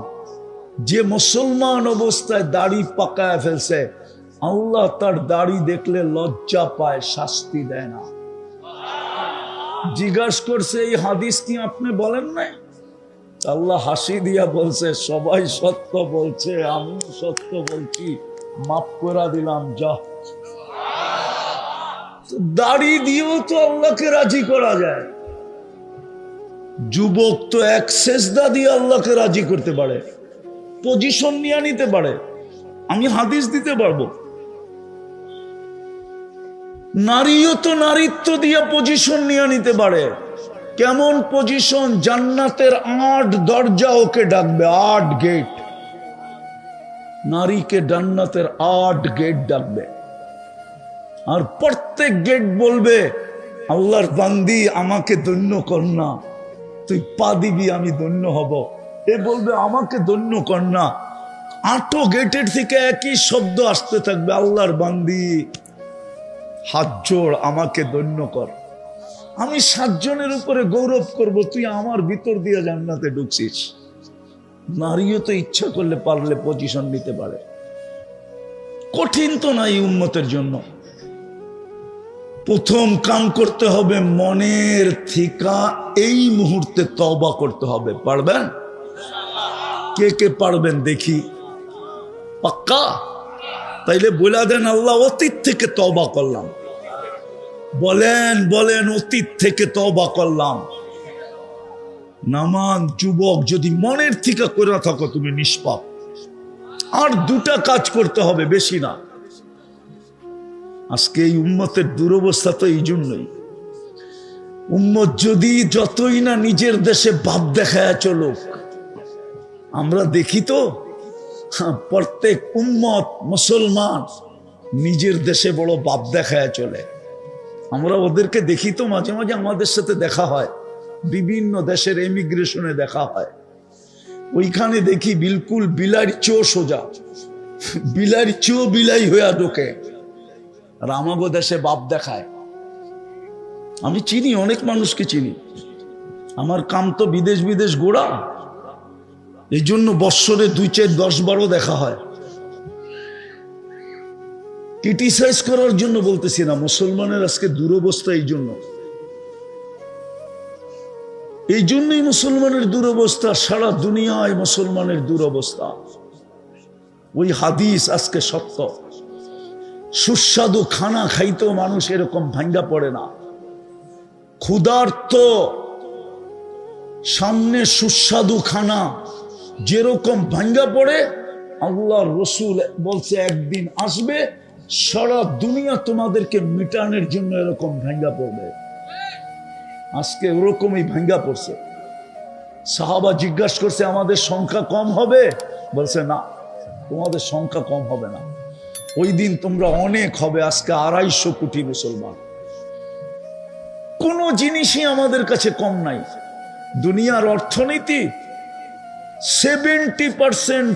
Speaker 1: যে মুসলমান অবস্থায় দাড়ি পাকায় ফেলছে, আল্লাহ তার দাড়ি দেখলে লজ্জা পায়, শাস্তি দেয় না। জিজ্ঞাসা করছে এই হাদিস কি আপনি বলেন নাই? আল্লাহ হাসি দিয়া বলছে সবাই সত্য বলছে, আমিও সত্য বলছি, মাফ করে দিলাম, যা। দাড়ি দিয়েও তো আল্লাহকে রাজি করা যায়। যুবক তো এক সেজদা দিয়ে আল্লাহকে রাজি করতে পারে, পজিশন নিয়ে নিতে পারে। আমি হাদিস দিতে পারবো। নারীও তো নারীত্ব দিয়ে পজিশন নিয়ে নিতে পারে। কেমন পজিশন? জান্নাতের 8 দরজা ওকে ডাকবে, 8 গেট। নারীকে জান্নাতের 8 গেট ডাকবে, আর প্রত্যেক গেট বলবে আল্লাহর বান্দি আমাকে ধন্য কর না, তুই পা দিবি আমি ধন্য হব। এ বলবে আমাকে ধন্য কর না। 8 গেটের থেকে একই শব্দ আসতে থাকবে, আল্লাহর বান্দি হাত জোড় আমাকে ধন্য কর। আমি 7 জনের উপরে গৌরব করব, তুই আমার ভিতর দিয়ে জান্নাতে ঢুকছিস। নারীও তো ইচ্ছা করলে পারলে পজিশন নিতে পারে। কঠিন তো না এই উম্মতের জন্য। প্রথম কাম করতে হবে মনের থিকা এই মুহূর্তে তওবা করতে হবে। পারবেন? কে কে পারবেন দেখি? পাক্কা? তাইলে বলে দেন আল্লাহ অতীত থেকে তওবা করলাম। বলেন বলেন অতীত থেকে তওবা করলাম। নামান যুবক, যদি মনের থিকা করে থাকো তুমি নিষ্পাপ। আর 2টা কাজ করতে হবে, বেশি না। আজকে এই উম্মতের দুরবস্থা তো এই জন্যই। উম্মত যদি যতই না নিজের দেশে বাপ দেখায় চলুক, আমরা দেখি তো প্রত্যেক উম্মত মুসলমান নিজের দেশে বড় বাপ দেখায় চলে। আমরা ওদেরকে দেখি তো, মাঝে মাঝে আমাদের সাথে দেখা হয়, বিভিন্ন দেশের এমিগ্রেশনে দেখা হয়। ওইখানে দেখি বিলকুল বিলাইর চো সোজা, বিলাইর চো বিলাই হইয়া ঢোকে। আর আমাগো দেশে বাপ দেখায়। আমি চিনি, অনেক মানুষকে চিনি। আমার কাম তো বিদেশ বিদেশ ঘোরা, এই জন্য বৎসরে 2-4-10-12 দেখা হয়। ক্রিটিসাইজ করার জন্য বলতেছি না, মুসলমানের আজকে দুরবস্থা এই জন্যই মুসলমানের দুরবস্থা, সারা দুনিয়ায় মুসলমানের দুরবস্থা। ওই হাদিস আজকে সত্য। সুস্বাদু খানা খাইতেও মানুষ এরকম ভাঙ্গা পড়ে না। ক্ষুধার্ত সামনে সুস্বাদু খানা যেরকম ভাঙ্গা পড়ে, আল্লাহর রসুল বলছে একদিন আসবে সারা দুনিয়া তোমাদেরকে মিটানোর জন্য এরকম ভাঙ্গা পড়বে। আজকে ওরকমই ভাঙ্গা পড়ছে। সাহাবা জিজ্ঞাসা করছে আমাদের সংখ্যা কম হবে? বলছে না, তোমাদের সংখ্যা কম হবে না, ওই দিন তোমরা অনেক হবে। আজকে 250 কোটি মুসলমান, কোন জিনিসই আমাদের কাছে কম নাই। দুনিয়ার অর্থনীতি 70%,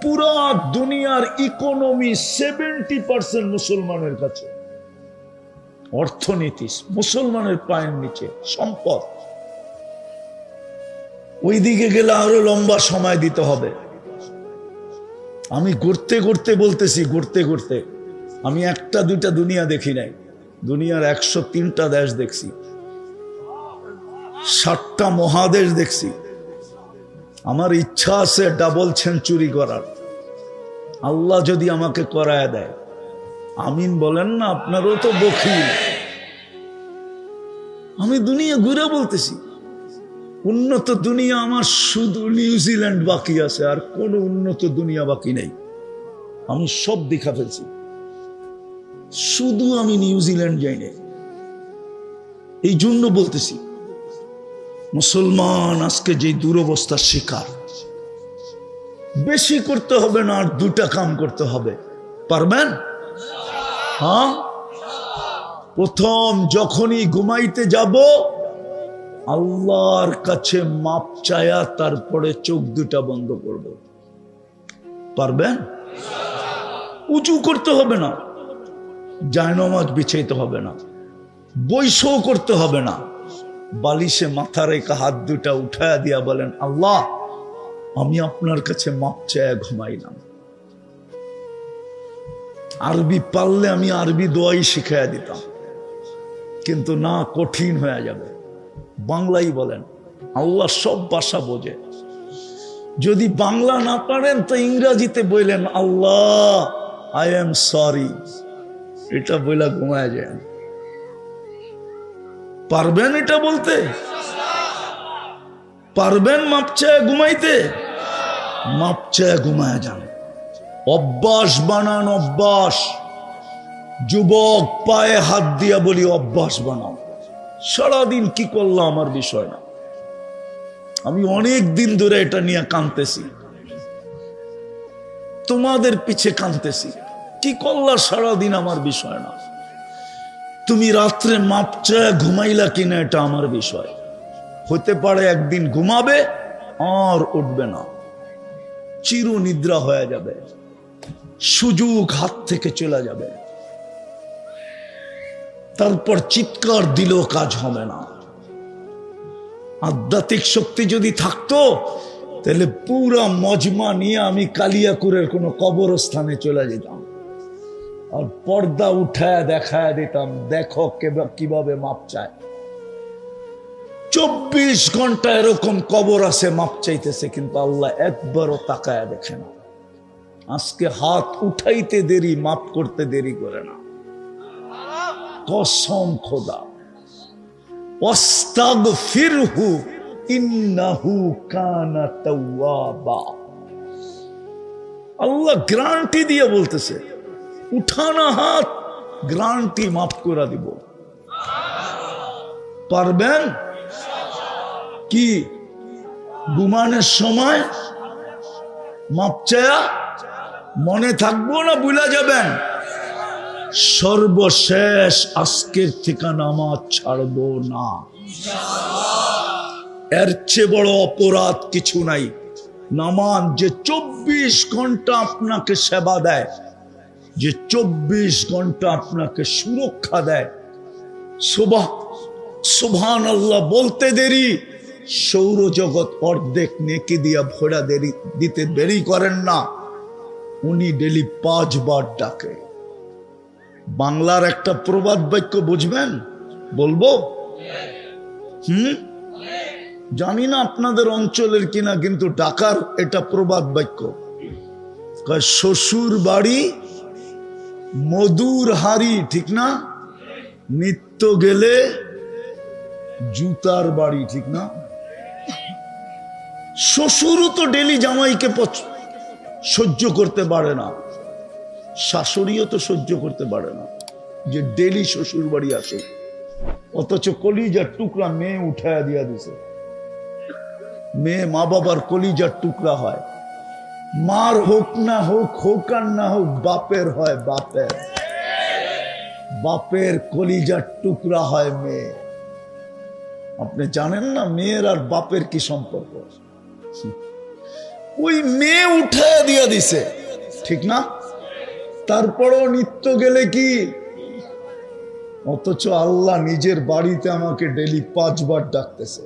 Speaker 1: পুরা দুনিয়ার ইকোনমি 70% মুসলমানের কাছে। অর্থনীতি মুসলমানের পায়ের নিচে, সম্পদ। ওই দিকে গেলে আরো লম্বা সময় দিতে হবে। আমি ঘুরতে ঘুরতে বলতেছি, ঘুরতে ঘুরতে আমি 1-2টা দুনিয়া দেখি নাই। দুনিয়ার 103টা দেশ দেখছি, 7টা মহাদেশ দেখছি। আমার ইচ্ছা আছে ডাবল সেঞ্চুরি করার। আল্লাহ যদি আমাকে করায় দেয়, আমিন বলেন না, আপনারও তো বখিল। আমি দুনিয়া ঘুরে বলতেছি, উন্নত দুনিয়া আমার শুধু নিউজিল্যান্ড বাকি আছে, আর কোন উন্নত দুনিয়া বাকি নেই। আমি সব দেখা ফেলছি, শুধু আমি নিউজিল্যান্ড যাই না। এই জন্য বলতেছি মুসলমান আজকে যে দুরবস্থার শিকার। বেশি করতে হবে না, আর 2টা কাম করতে হবে। পারবেন? হ্যাঁ। প্রথম যখনই ঘুমাইতে যাব, আল্লাহর কাছে মাপ চায়া তারপরে চোখ 2টা বন্ধ করব। পারবেন? উঁচু করতে হবে না, জায়নামাজ বিছাইতে হবে না, বৈশও করতে হবে না। বালিশে মাথা রেখে হাত 2টা উঠায়া দিয়া বলেন, আল্লাহ আমি আপনার কাছে মাপ চায়া ঘুমাইলাম। আরবি পারলে আমি আরবি দোয়াই শিখাইয়া দিতাম, কিন্তু না, কঠিন হয়ে যাবে। বাংলাই বলেন, আল্লাহ সব ভাষা বোঝে। যদি বাংলা না পারেন তো ইংরেজিতে বললেন, আল্লাহ আই এম সরি, এটা বইলা ঘুমায় যায়। পারবেন এটা বলতে? পারবেন মাপ চায় ঘুমাইতে? মাপ চায় ঘুমায় যান। অভ্যাস বানান, অভ্যাস। যুবক পায়ে হাত দিয়া বলি, অভ্যাস বানাও। সারাদিন কি করলাম আমার বিষয় না। আমি অনেক দিন ধরে এটা নিয়ে কাঁদতেছি, তোমাদের পিছে কাঁদতেছি। কি করলা সারাদিন আমার বিষয় না। তুমি রাত্রে মাপ চায় ঘুমাইলা কিনা এটা আমার বিষয়। হতে পারে একদিন ঘুমাবে আর উঠবে না, চির নিদ্রা হয়ে যাবে, সুযোগ হাত থেকে চলে যাবে। তারপর চিৎকার দিলেও কাজ হবে না। আধ্যাত্মিক শক্তি যদি থাকতো তাহলে পুরা মজমা নিয়ে আমি কালিয়াকুরের কোনো কবরস্থানে চলে যেতাম, আর পর্দা উঠায় দেখায় দিতাম, দেখো কিভাবে মাপ চায়। 24 ঘন্টা এরকম কবর আছে মাপ চাইতেছে, কিন্তু আল্লাহ একবারও তাকায় দেখে না। আজকে হাত উঠাইতে দেরি, মাপ করতে দেরি করে না। কসম খোদা, ওয়াস্তাগফিরহু ইন্নাহু কানা তাওয়াবা। আল্লাহ গ্যারান্টি দিয়ে বলতেছে, উঠানা হাত, গ্যারান্টি মাফ করে দিব। পারবেন কি? ঘুমানোর সময় মাপ চায়া মনে থাকবো না ভুলে যাবেন? সর্বশেষ আজকের থেকে নামাজ ছাড়বো না। এর চেয়ে বড় অপরাধ কিছু নাই। নামাজ যে 24 ঘন্টা আপনাকে সেবা দেয়, যে 24 ঘন্টা আপনাকে সুরক্ষা দেয়, সুবহানাল্লাহ বলতে দেরি, সৌরজগৎ অর্ধেক নেকি দিয়া ভরা দিতে দেরি করেন না। উনি ডেলি 5 বার ডাকে। বাংলার একটা প্রবাদ বাক্য বুঝবেন? বলবো? জানি না আপনাদের অঞ্চলের কিনা, কিন্তু ঢাকার এটা প্রবাদ বাক্য। শ্বশুর বাড়ি মধুর হাড়ি, ঠিক না? নিত্য গেলে জুতার বাড়ি, ঠিক না? শ্বশুরও তো ডেলি জামাইকে সহ্য করতে পারে না, শাশুড়িও তো সহ্য করতে পারে না যে ডেলি শ্বশুর বাড়ি আসে। অথচ কলিজার টুকরা মেয়ে উঠায়া দিয়া দিছে। মেয়ে মা বাবার কলিজার টুকরা হয়। মার হোক না হোক, হোক আর না হোক, বাপের হয়। বাপের কলিজার টুকরা হয় মেয়ে। আপনি জানেন না মেয়ের আর বাপের কি সম্পর্ক? ওই মেয়ে উঠায়া দিয়া দিছে, ঠিক না? তারপরও নিত্য গেলে কি? অথচ আল্লাহ নিজের বাড়িতে আমাকে ডেলি 5 বার ডাকতেছে।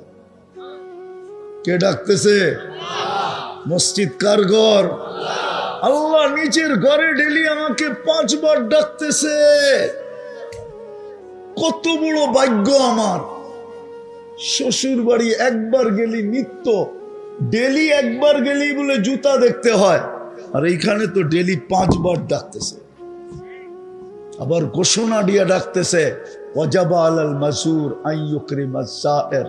Speaker 1: কে ডাকতেছে? মসজিদ কার ঘর? আল্লাহ নিজের ঘরে ডেলি আমাকে 5 বার ডাকতেছে। কত বড় ভাগ্য আমার। শ্বশুর বাড়ি একবার গেলি নিত্য, ডেলি একবার গেলি বলে জুতা দেখতে হয়, আর এইখানে তো ডেলি 5 বার ডাকতেছে। আবার ঘোষণা দিয়া ডাকতেছে, ওয়াজাবা আলাল মাসুর আইয়ুকরিমাস সায়ের,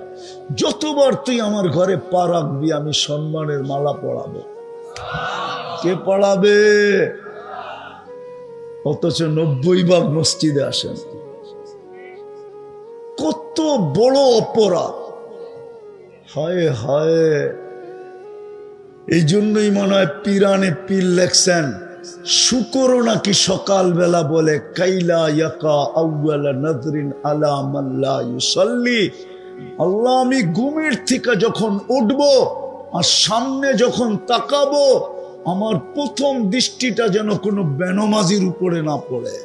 Speaker 1: যতবার তুই আমার ঘরে পা রাখবি আমি সম্মানের মালা পরাবো। কে পড়াবে? অথচ 90 ভাগ মসজিদে আসেন। কত বড় অপরাধ! হায় হায়! এই জন্যই মনে হয় পিরানে পীর লেখছেন, শুকর নাকি সকালবেলা বলে কাইলা ইয়াকা আউয়ালা নাযরিন আলা মান লা ইউসাল্লি। আল্লাহ, আমি ঘুমের থেকে যখন উঠব আর সামনে যখন তাকাবো, আমার প্রথম দৃষ্টিটা যেন কোনো বেনমাজির উপরে না পড়ে।